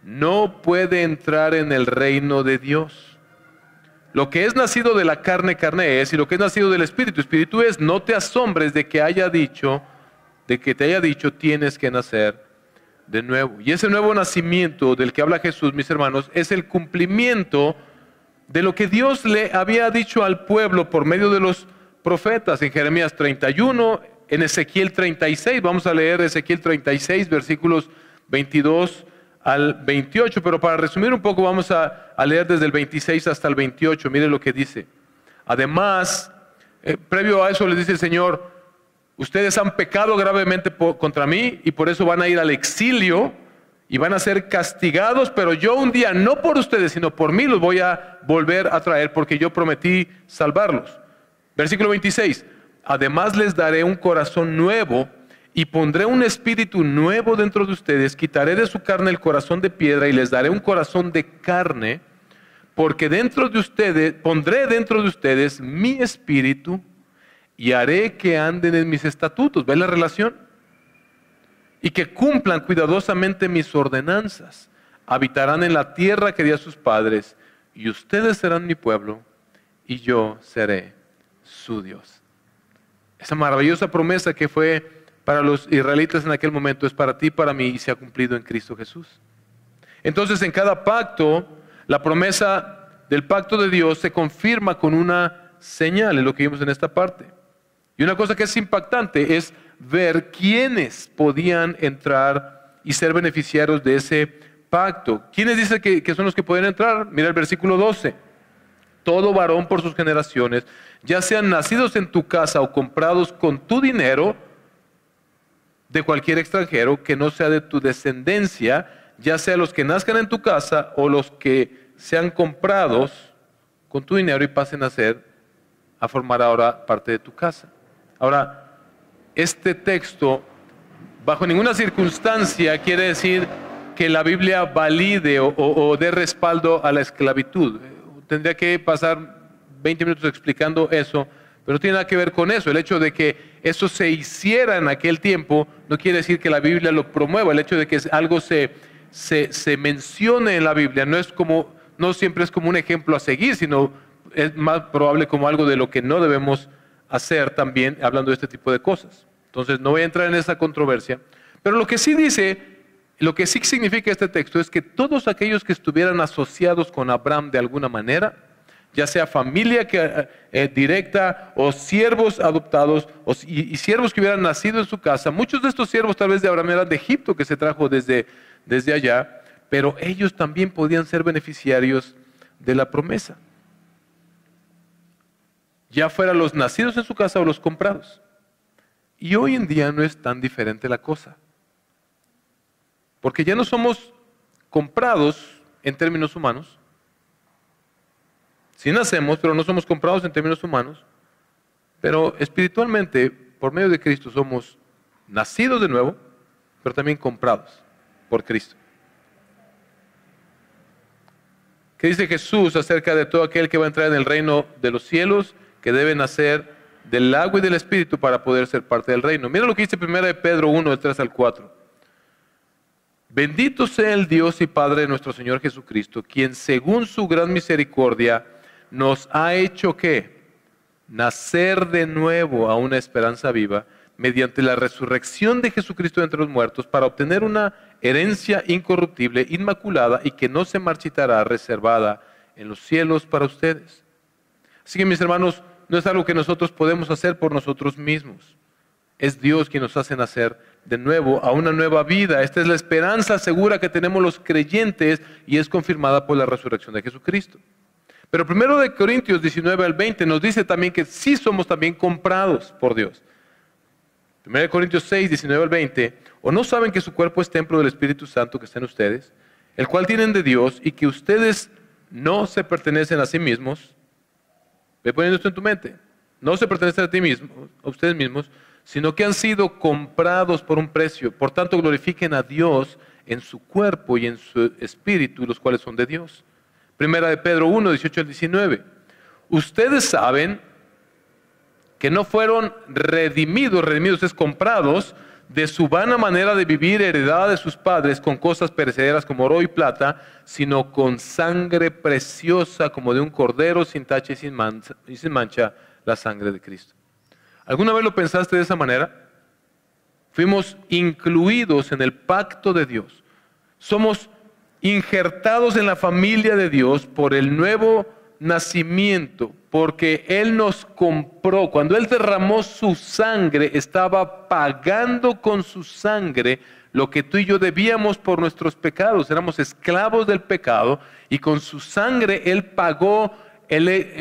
no puede entrar en el reino de Dios. Lo que es nacido de la carne, carne es, y lo que es nacido del Espíritu, Espíritu es. No te asombres de que te haya dicho tienes que nacer de nuevo. Y ese nuevo nacimiento del que habla Jesús, mis hermanos, es el cumplimiento de lo que Dios le había dicho al pueblo por medio de los profetas en Jeremías 31, en Ezequiel 36. Vamos a leer Ezequiel 36, versículos 22 al 28, pero para resumir un poco vamos a leer desde el 26 hasta el 28. Mire lo que dice. Además, previo a eso les dice el Señor: ustedes han pecado gravemente contra mí y por eso van a ir al exilio y van a ser castigados, pero yo un día, no por ustedes, sino por mí, los voy a volver a traer, porque yo prometí salvarlos. Versículo 26. Además les daré un corazón nuevo y pondré un espíritu nuevo dentro de ustedes. Quitaré de su carne el corazón de piedra y les daré un corazón de carne, porque pondré dentro de ustedes mi espíritu y haré que anden en mis estatutos. ¿Ve la relación? Y que cumplan cuidadosamente mis ordenanzas. Habitarán en la tierra que di a sus padres, y ustedes serán mi pueblo, y yo seré su Dios. Esa maravillosa promesa que fue para los israelitas en aquel momento es para ti y para mí, y se ha cumplido en Cristo Jesús. Entonces, en cada pacto, la promesa del pacto de Dios se confirma con una señal, es lo que vimos en esta parte. Y una cosa que es impactante es ver quiénes podían entrar y ser beneficiarios de ese pacto. ¿Quiénes dice que son los que pueden entrar? Mira el versículo 12. Todo varón por sus generaciones, ya sean nacidos en tu casa o comprados con tu dinero de cualquier extranjero que no sea de tu descendencia, ya sea los que nazcan en tu casa o los que sean comprados con tu dinero y pasen a formar ahora parte de tu casa. Ahora, este texto, bajo ninguna circunstancia, quiere decir que la Biblia valide o dé respaldo a la esclavitud. Tendría que pasar 20 minutos explicando eso, pero no tiene nada que ver con eso. El hecho de que eso se hiciera en aquel tiempo no quiere decir que la Biblia lo promueva. El hecho de que algo se mencione en la Biblia no siempre es como un ejemplo a seguir, sino es más probable como algo de lo que no debemos hacer también, hablando de este tipo de cosas. Entonces no voy a entrar en esa controversia, pero lo que sí significa este texto es que todos aquellos que estuvieran asociados con Abraham de alguna manera, ya sea familia directa o siervos adoptados y siervos que hubieran nacido en su casa, muchos de estos siervos tal vez de Abraham eran de Egipto, que se trajo desde allá, pero ellos también podían ser beneficiarios de la promesa, ya fueran los nacidos en su casa o los comprados. Y hoy en día no es tan diferente la cosa, porque ya no somos comprados en términos humanos. Sí nacemos, pero no somos comprados en términos humanos, pero espiritualmente, por medio de Cristo, somos nacidos de nuevo, pero también comprados por Cristo. ¿Qué dice Jesús acerca de todo aquel que va a entrar en el reino de los cielos, que debe nacer del agua y del Espíritu para poder ser parte del reino? Mira lo que dice 1 de Pedro 1, del 3 al 4. Bendito sea el Dios y Padre de nuestro Señor Jesucristo, quien según su gran misericordia nos ha hecho ¿qué? Nacer de nuevo a una esperanza viva, mediante la resurrección de Jesucristo de entre los muertos, para obtener una herencia incorruptible, inmaculada y que no se marchitará, reservada en los cielos para ustedes. Así que, mis hermanos, no es algo que nosotros podemos hacer por nosotros mismos. Es Dios quien nos hace nacer de nuevo a una nueva vida. Esta es la esperanza segura que tenemos los creyentes y es confirmada por la resurrección de Jesucristo. Pero 1 Corintios 19 al 20 nos dice también que sí somos también comprados por Dios. 1 Corintios 6, 19 al 20, ¿o no saben que su cuerpo es templo del Espíritu Santo que está en ustedes, el cual tienen de Dios, y que ustedes no se pertenecen a sí mismos? Ve poniendo esto en tu mente. No se pertenecen a ti mismo, a ustedes mismos, sino que han sido comprados por un precio. Por tanto, glorifiquen a Dios en su cuerpo y en su espíritu, los cuales son de Dios. 1 de Pedro 1, 18 al 19. Ustedes saben que no fueron redimidos es comprados de su vana manera de vivir heredada de sus padres con cosas perecederas como oro y plata, sino con sangre preciosa como de un cordero sin tacha y sin mancha, la sangre de Cristo. ¿Alguna vez lo pensaste de esa manera? Fuimos incluidos en el pacto de Dios. Somos injertados en la familia de Dios por el nuevo nacimiento, porque Él nos compró. Cuando Él derramó su sangre, estaba pagando con su sangre lo que tú y yo debíamos por nuestros pecados. Éramos esclavos del pecado y con su sangre Él pagó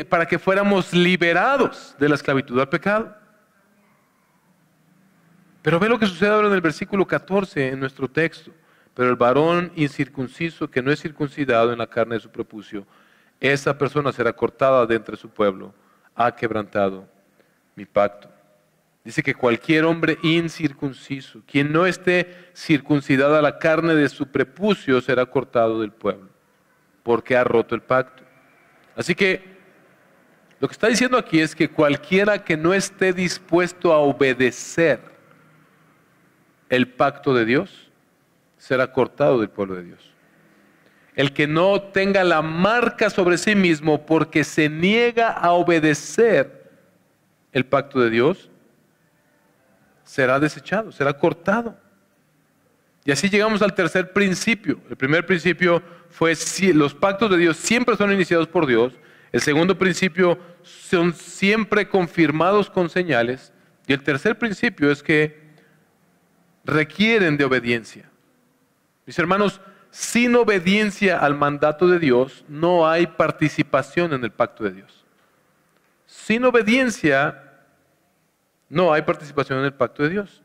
para que fuéramos liberados de la esclavitud al pecado. Pero ve lo que sucede ahora en el versículo 14 en nuestro texto. Pero el varón incircunciso que no es circuncidado en la carne de su prepucio, esa persona será cortada de entre su pueblo, ha quebrantado mi pacto. Dice que cualquier hombre incircunciso, quien no esté circuncidada la carne de su prepucio, será cortado del pueblo, porque ha roto el pacto. Así que lo que está diciendo aquí es que cualquiera que no esté dispuesto a obedecer el pacto de Dios, será cortado del pueblo de Dios. El que no tenga la marca sobre sí mismo porque se niega a obedecer el pacto de Dios, será desechado, será cortado. Y así llegamos al tercer principio. El primer principio fue si los pactos de Dios siempre son iniciados por Dios. El segundo principio son siempre confirmados con señales. Y el tercer principio es que requieren de obediencia. Mis hermanos, sin obediencia al mandato de Dios, no hay participación en el pacto de Dios. Sin obediencia, no hay participación en el pacto de Dios.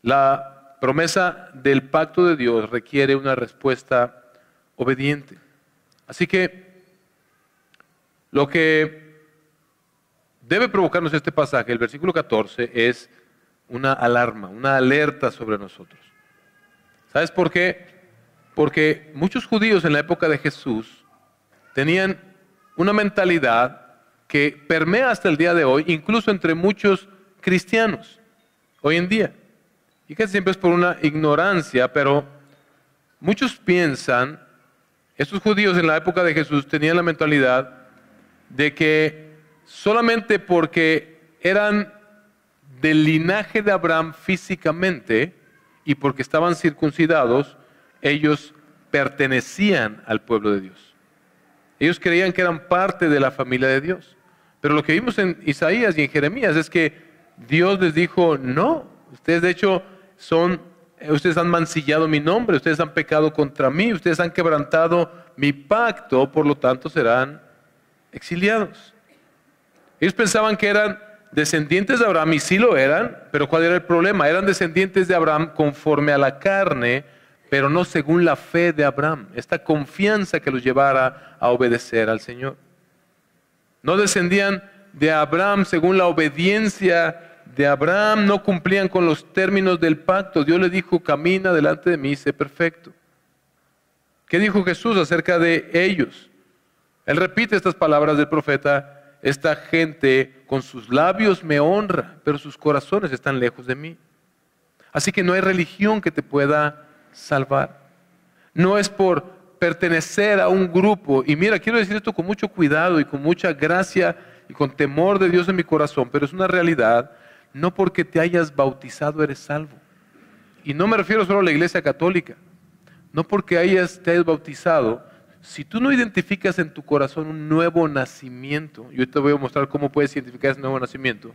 La promesa del pacto de Dios requiere una respuesta obediente. Así que, lo que debe provocarnos este pasaje, el versículo 14, es una alarma, una alerta sobre nosotros. ¿Sabes por qué? Porque muchos judíos en la época de Jesús tenían una mentalidad que permea hasta el día de hoy, incluso entre muchos cristianos hoy en día. Y que siempre es por una ignorancia, pero muchos piensan, estos judíos en la época de Jesús tenían la mentalidad de que solamente porque eran del linaje de Abraham físicamente, y porque estaban circuncidados, ellos pertenecían al pueblo de Dios. Ellos creían que eran parte de la familia de Dios. Pero lo que vimos en Isaías y en Jeremías es que Dios les dijo, no, ustedes de hecho ustedes han mancillado mi nombre, ustedes han pecado contra mí, ustedes han quebrantado mi pacto, por lo tanto serán exiliados. Ellos pensaban que eran descendientes de Abraham, y sí lo eran, pero ¿cuál era el problema? Eran descendientes de Abraham conforme a la carne, pero no según la fe de Abraham, esta confianza que los llevara a obedecer al Señor. No descendían de Abraham según la obediencia de Abraham, no cumplían con los términos del pacto. Dios le dijo, camina delante de mí y sé perfecto. ¿Qué dijo Jesús acerca de ellos? Él repite estas palabras del profeta: esta gente con sus labios me honra, pero sus corazones están lejos de mí. Así que no hay religión que te pueda salvar. No es por pertenecer a un grupo. Y mira, quiero decir esto con mucho cuidado y con mucha gracia y con temor de Dios en mi corazón, pero es una realidad. No porque te hayas bautizado eres salvo. Y no me refiero solo a la iglesia católica. No porque te hayas bautizado, si tú no identificas en tu corazón un nuevo nacimiento, yo te voy a mostrar cómo puedes identificar ese nuevo nacimiento,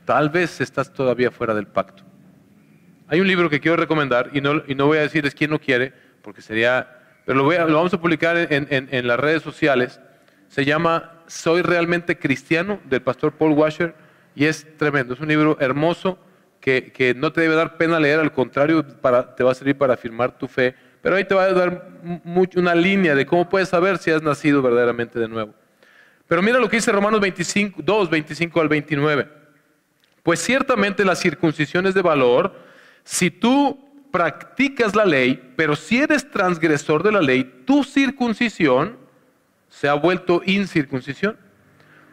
tal vez estás todavía fuera del pacto. Hay un libro que quiero recomendar, y no voy a decirles quién no quiere, porque sería, pero lo vamos a publicar en las redes sociales. Se llama Soy realmente cristiano, del pastor Paul Washer, y es tremendo. Es un libro hermoso que no te debe dar pena leer, al contrario, te va a servir para afirmar tu fe. Pero ahí te va a dar una línea de cómo puedes saber si has nacido verdaderamente de nuevo. Pero mira lo que dice Romanos 2, 25 al 29. Pues ciertamente la circuncisión es de valor si tú practicas la ley, pero si eres transgresor de la ley, tu circuncisión se ha vuelto incircuncisión.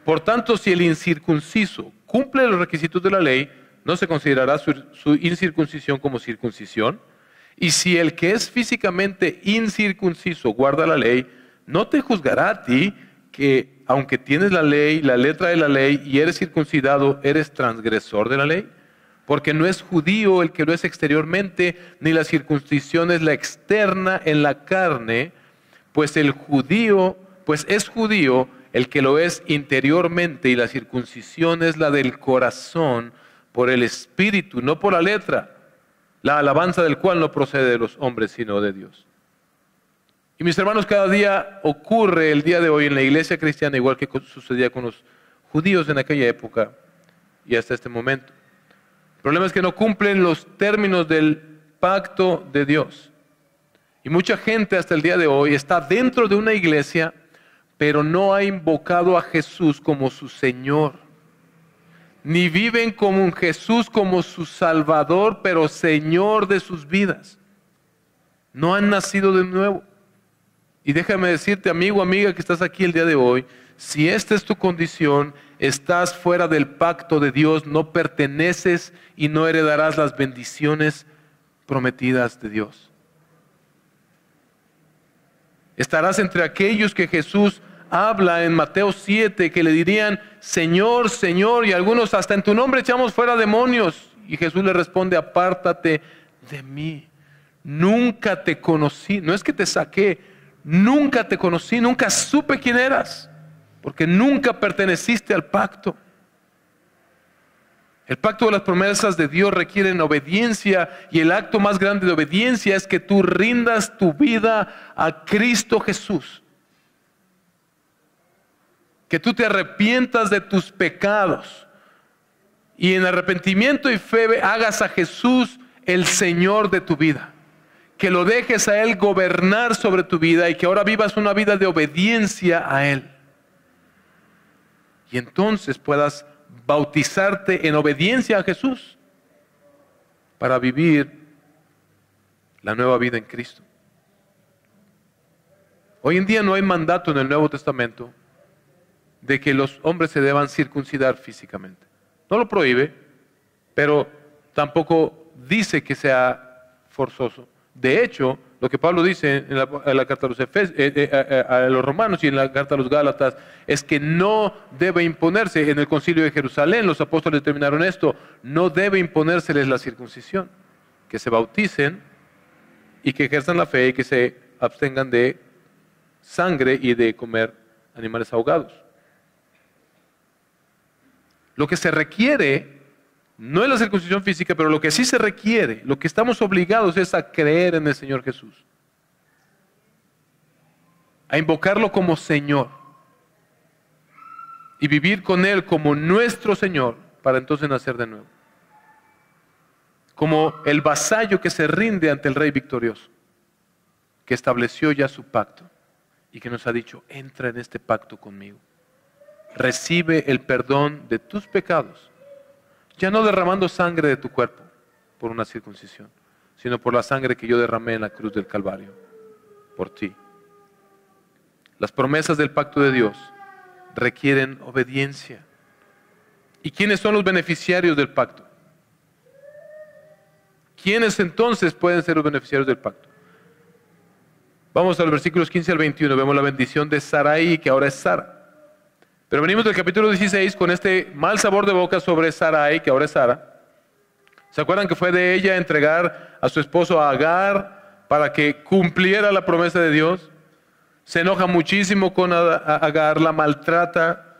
Por tanto, si el incircunciso cumple los requisitos de la ley, no se considerará su incircuncisión como circuncisión. Y si el que es físicamente incircunciso guarda la ley, no te juzgará a ti que, aunque tienes la ley, la letra de la ley, y eres circuncidado, eres transgresor de la ley. Porque no es judío el que lo es exteriormente, ni la circuncisión es la externa en la carne, pues es judío el que lo es interiormente, y la circuncisión es la del corazón, por el espíritu, no por la letra, la alabanza del cual no procede de los hombres, sino de Dios. Y mis hermanos, cada día ocurre el día de hoy en la iglesia cristiana, igual que sucedía con los judíos en aquella época y hasta este momento. El problema es que no cumplen los términos del pacto de Dios. Y mucha gente hasta el día de hoy está dentro de una iglesia, pero no ha invocado a Jesús como su Señor. Ni viven como un Jesús como su Salvador, pero Señor de sus vidas. No han nacido de nuevo. Y déjame decirte, amigo, amiga, que estás aquí el día de hoy, si esta es tu condición, estás fuera del pacto de Dios, no perteneces y no heredarás las bendiciones prometidas de Dios. Estarás entre aquellos que Jesús habla en Mateo 7, que le dirían: Señor, Señor, y algunos hasta en tu nombre echamos fuera demonios. Y Jesús le responde: apártate de mí, nunca te conocí. No es que te saqué, nunca te conocí, nunca supe quién eras, porque nunca perteneciste al pacto. El pacto de las promesas de Dios requieren obediencia, y el acto más grande de obediencia es que tú rindas tu vida a Cristo Jesús. Que tú te arrepientas de tus pecados y en arrepentimiento y fe hagas a Jesús el Señor de tu vida. Que lo dejes a Él gobernar sobre tu vida y que ahora vivas una vida de obediencia a Él. Y entonces puedas bautizarte en obediencia a Jesús para vivir la nueva vida en Cristo. Hoy en día no hay mandato en el Nuevo Testamento de que los hombres se deban circuncidar físicamente. No lo prohíbe, pero tampoco dice que sea forzoso. De hecho, lo que Pablo dice en la carta a los Romanos y en la carta a los Gálatas es que no debe imponerse. En el concilio de Jerusalén los apóstoles determinaron esto: no debe imponérseles la circuncisión, que se bauticen y que ejerzan la fe y que se abstengan de sangre y de comer animales ahogados. Lo que se requiere no es la circuncisión física, pero lo que sí se requiere, lo que estamos obligados es a creer en el Señor Jesús, a invocarlo como Señor y vivir con Él como nuestro Señor para entonces nacer de nuevo. Como el vasallo que se rinde ante el Rey victorioso, que estableció ya su pacto y que nos ha dicho: entra en este pacto conmigo. Recibe el perdón de tus pecados, ya no derramando sangre de tu cuerpo por una circuncisión, sino por la sangre que yo derramé en la cruz del Calvario. por ti. Las promesas del pacto de Dios requieren obediencia. ¿Y quiénes son los beneficiarios del pacto? ¿Quiénes entonces pueden ser los beneficiarios del pacto? Vamos a los versículos 15 al 21, vemos la bendición de Sarai, que ahora es Sara. Pero venimos del capítulo 16 con este mal sabor de boca sobre Sarai, que ahora es Sara. ¿Se acuerdan que fue de ella entregar a su esposo a Agar para que cumpliera la promesa de Dios? Se enoja muchísimo con Agar, la maltrata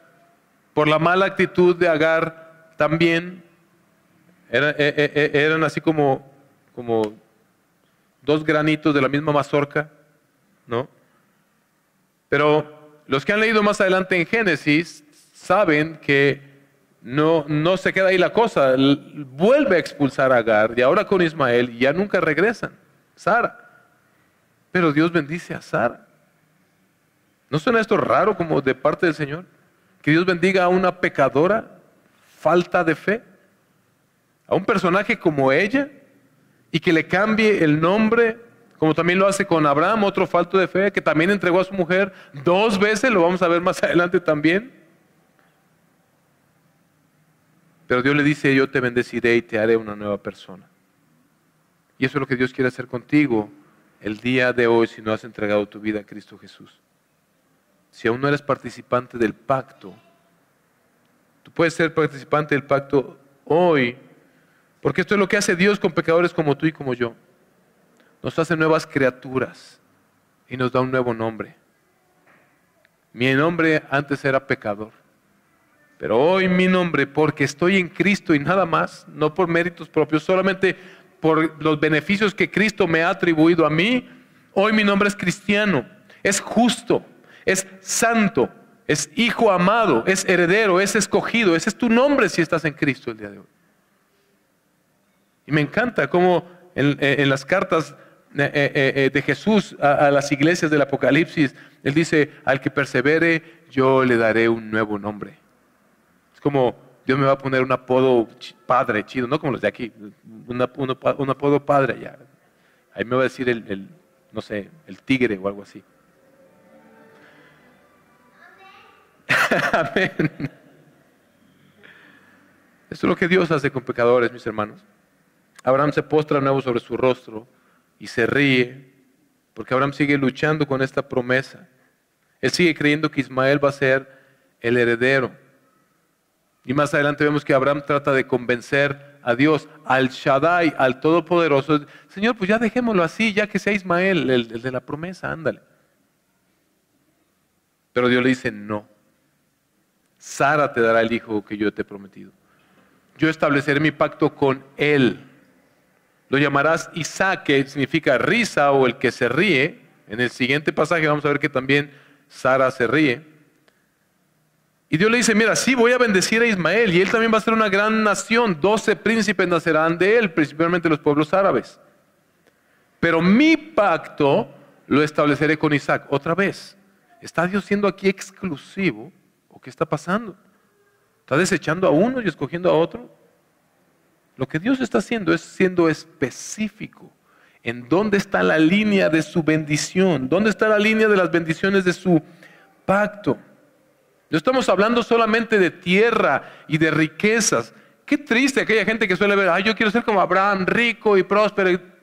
por la mala actitud de Agar también. Eran así como dos granitos de la misma mazorca, ¿no? Pero los que han leído más adelante en Génesis saben que no se queda ahí la cosa. Vuelve a expulsar a Agar y ahora con Ismael y ya nunca regresan. Sara. Pero Dios bendice a Sara. ¿No suena esto raro como de parte del Señor? Que Dios bendiga a una pecadora, falta de fe, a un personaje como ella, y que le cambie el nombre, como también lo hace con Abraham, otro falto de fe, que también entregó a su mujer 2 veces, lo vamos a ver más adelante también. Pero Dios le dice, yo te bendeciré y te haré una nueva persona. Y eso es lo que Dios quiere hacer contigo el día de hoy si no has entregado tu vida a Cristo Jesús. Si aún no eres participante del pacto, tú puedes ser participante del pacto hoy, porque esto es lo que hace Dios con pecadores como tú y como yo. Nos hace nuevas criaturas y nos da un nuevo nombre. Mi nombre antes era pecador, pero hoy mi nombre, porque estoy en Cristo y nada más, no por méritos propios, solamente por los beneficios que Cristo me ha atribuido a mí, hoy mi nombre es cristiano, es justo, es santo, es hijo amado, es heredero, es escogido. Ese es tu nombre si estás en Cristo el día de hoy. Y me encanta cómo en las cartas de Jesús a las iglesias del Apocalipsis, Él dice, al que persevere, yo le daré un nuevo nombre. Es como Dios me va a poner un apodo padre chido, no como los de aquí, un apodo padre allá. Ahí me va a decir no sé, el tigre o algo así. Amén. Esto es lo que Dios hace con pecadores, mis hermanos. Abraham se postra de nuevo sobre su rostro y se ríe, porque Abraham sigue luchando con esta promesa. Él sigue creyendo que Ismael va a ser el heredero. Y más adelante vemos que Abraham trata de convencer a Dios, al Shaddai, al Todopoderoso. Señor, pues ya dejémoslo así, ya que sea Ismael, el de la promesa, ándale. Pero Dios le dice, no. Sara te dará el hijo que yo te he prometido. Yo estableceré mi pacto con él. Lo llamarás Isaac, que significa risa o el que se ríe. En el siguiente pasaje vamos a ver que también Sara se ríe. Y Dios le dice, mira, sí, voy a bendecir a Ismael y él también va a ser una gran nación. 12 príncipes nacerán de él, principalmente los pueblos árabes. Pero mi pacto lo estableceré con Isaac. Otra vez, ¿está Dios siendo aquí exclusivo? ¿O qué está pasando? ¿Está desechando a uno y escogiendo a otro? Lo que Dios está haciendo es siendo específico en dónde está la línea de su bendición, dónde está la línea de las bendiciones de su pacto. No estamos hablando solamente de tierra y de riquezas. Qué triste aquella gente que suele ver, yo quiero ser como Abraham, rico y próspero.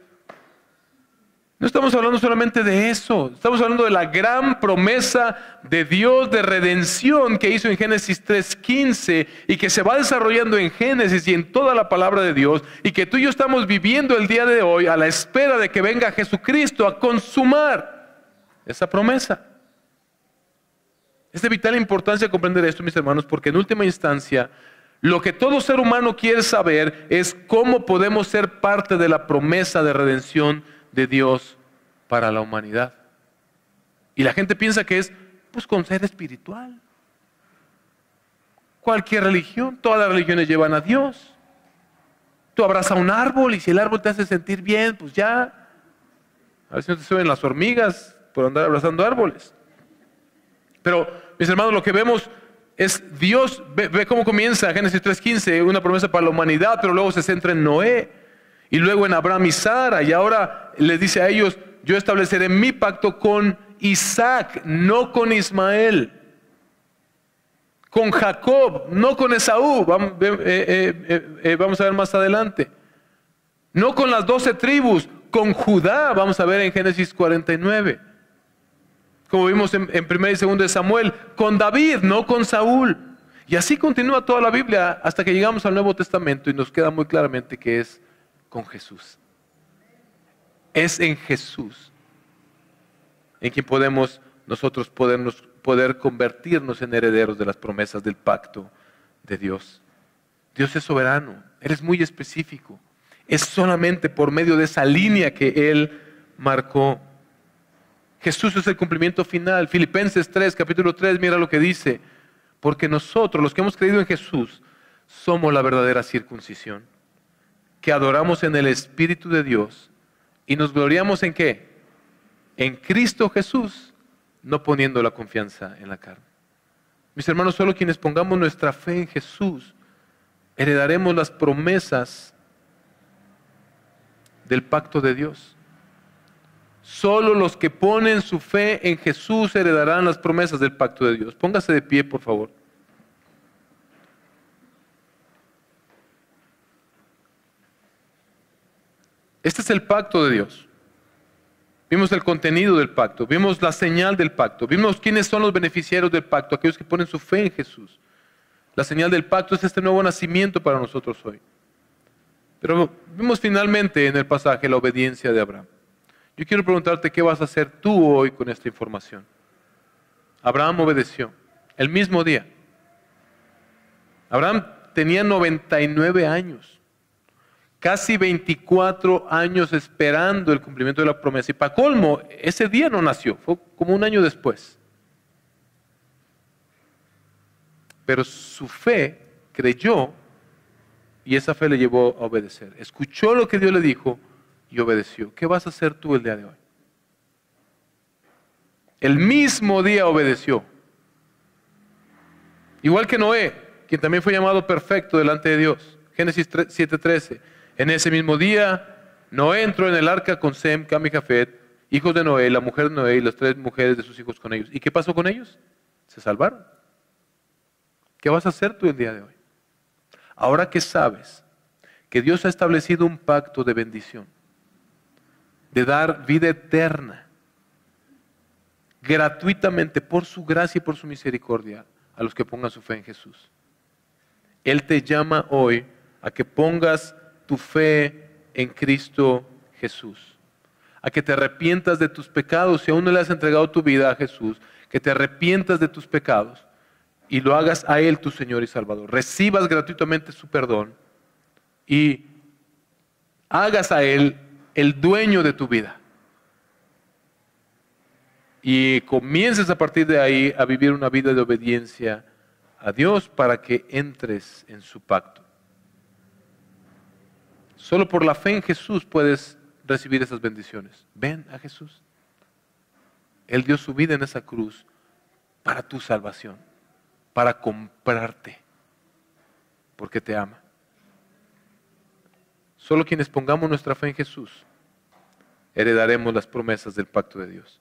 No estamos hablando solamente de eso, estamos hablando de la gran promesa de Dios de redención que hizo en Génesis 3:15 y que se va desarrollando en Génesis y en toda la palabra de Dios y que tú y yo estamos viviendo el día de hoy a la espera de que venga Jesucristo a consumar esa promesa. Es de vital importancia comprender esto, mis hermanos, porque en última instancia lo que todo ser humano quiere saber es cómo podemos ser parte de la promesa de redención de Dios para la humanidad. Y la gente piensa que es pues con ser espiritual. Cualquier religión, todas las religiones llevan a Dios. Tú abrazas un árbol y si el árbol te hace sentir bien, pues ya. A ver si no te suben las hormigas por andar abrazando árboles. Pero, mis hermanos, lo que vemos es Dios, ve cómo comienza Génesis 3:15, una promesa para la humanidad, pero luego se centra en Noé. Y luego en Abraham y Sara, y ahora les dice a ellos, yo estableceré mi pacto con Isaac, no con Ismael. Con Jacob, no con Esaú. Vamos a ver más adelante. No con las 12 tribus, con Judá. Vamos a ver en Génesis 49. Como vimos en 1 y 2 de Samuel, con David, no con Saúl. Y así continúa toda la Biblia hasta que llegamos al Nuevo Testamento y nos queda muy claramente que es con Jesús. Es en Jesús en quien podemos nosotros poder convertirnos en herederos de las promesas del pacto de Dios. Dios es soberano, Él es muy específico. Es solamente por medio de esa línea que Él marcó. Jesús es el cumplimiento final. Filipenses 3, capítulo 3, mira lo que dice. Porque nosotros, los que hemos creído en Jesús, somos la verdadera circuncisión, que adoramos en el Espíritu de Dios y nos gloriamos ¿en qué? En Cristo Jesús, no poniendo la confianza en la carne. Mis hermanos, solo quienes pongamos nuestra fe en Jesús, heredaremos las promesas del pacto de Dios. Solo los que ponen su fe en Jesús heredarán las promesas del pacto de Dios. Póngase de pie, por favor. Este es el pacto de Dios. Vimos el contenido del pacto, vimos la señal del pacto, vimos quiénes son los beneficiarios del pacto, aquellos que ponen su fe en Jesús. La señal del pacto es este nuevo nacimiento para nosotros hoy. Pero vimos finalmente en el pasaje la obediencia de Abraham. Yo quiero preguntarte qué vas a hacer tú hoy con esta información. Abraham obedeció el mismo día. Abraham tenía 99 años, casi 24 años esperando el cumplimiento de la promesa. Y para colmo, ese día no nació, fue como un año después. Pero su fe creyó y esa fe le llevó a obedecer. Escuchó lo que Dios le dijo y obedeció. ¿Qué vas a hacer tú el día de hoy? El mismo día obedeció. Igual que Noé, quien también fue llamado perfecto delante de Dios. Génesis 7:13. En ese mismo día, Noé entró en el arca con Sem, Cam y Jafet, hijos de Noé, la mujer de Noé y las 3 mujeres de sus hijos con ellos. ¿Y qué pasó con ellos? Se salvaron. ¿Qué vas a hacer tú el día de hoy? Ahora que sabes que Dios ha establecido un pacto de bendición, de dar vida eterna, gratuitamente, por su gracia y por su misericordia, a los que pongan su fe en Jesús. Él te llama hoy a que pongas tu fe en Cristo Jesús, a que te arrepientas de tus pecados, si aún no le has entregado tu vida a Jesús, que te arrepientas de tus pecados y lo hagas a Él tu Señor y Salvador. Recibas gratuitamente su perdón y hagas a Él el dueño de tu vida. Y comiences a partir de ahí a vivir una vida de obediencia a Dios para que entres en su pacto. Solo por la fe en Jesús puedes recibir esas bendiciones. Ven a Jesús. Él dio su vida en esa cruz para tu salvación, para comprarte, porque te ama. Solo quienes pongamos nuestra fe en Jesús heredaremos las promesas del pacto de Dios.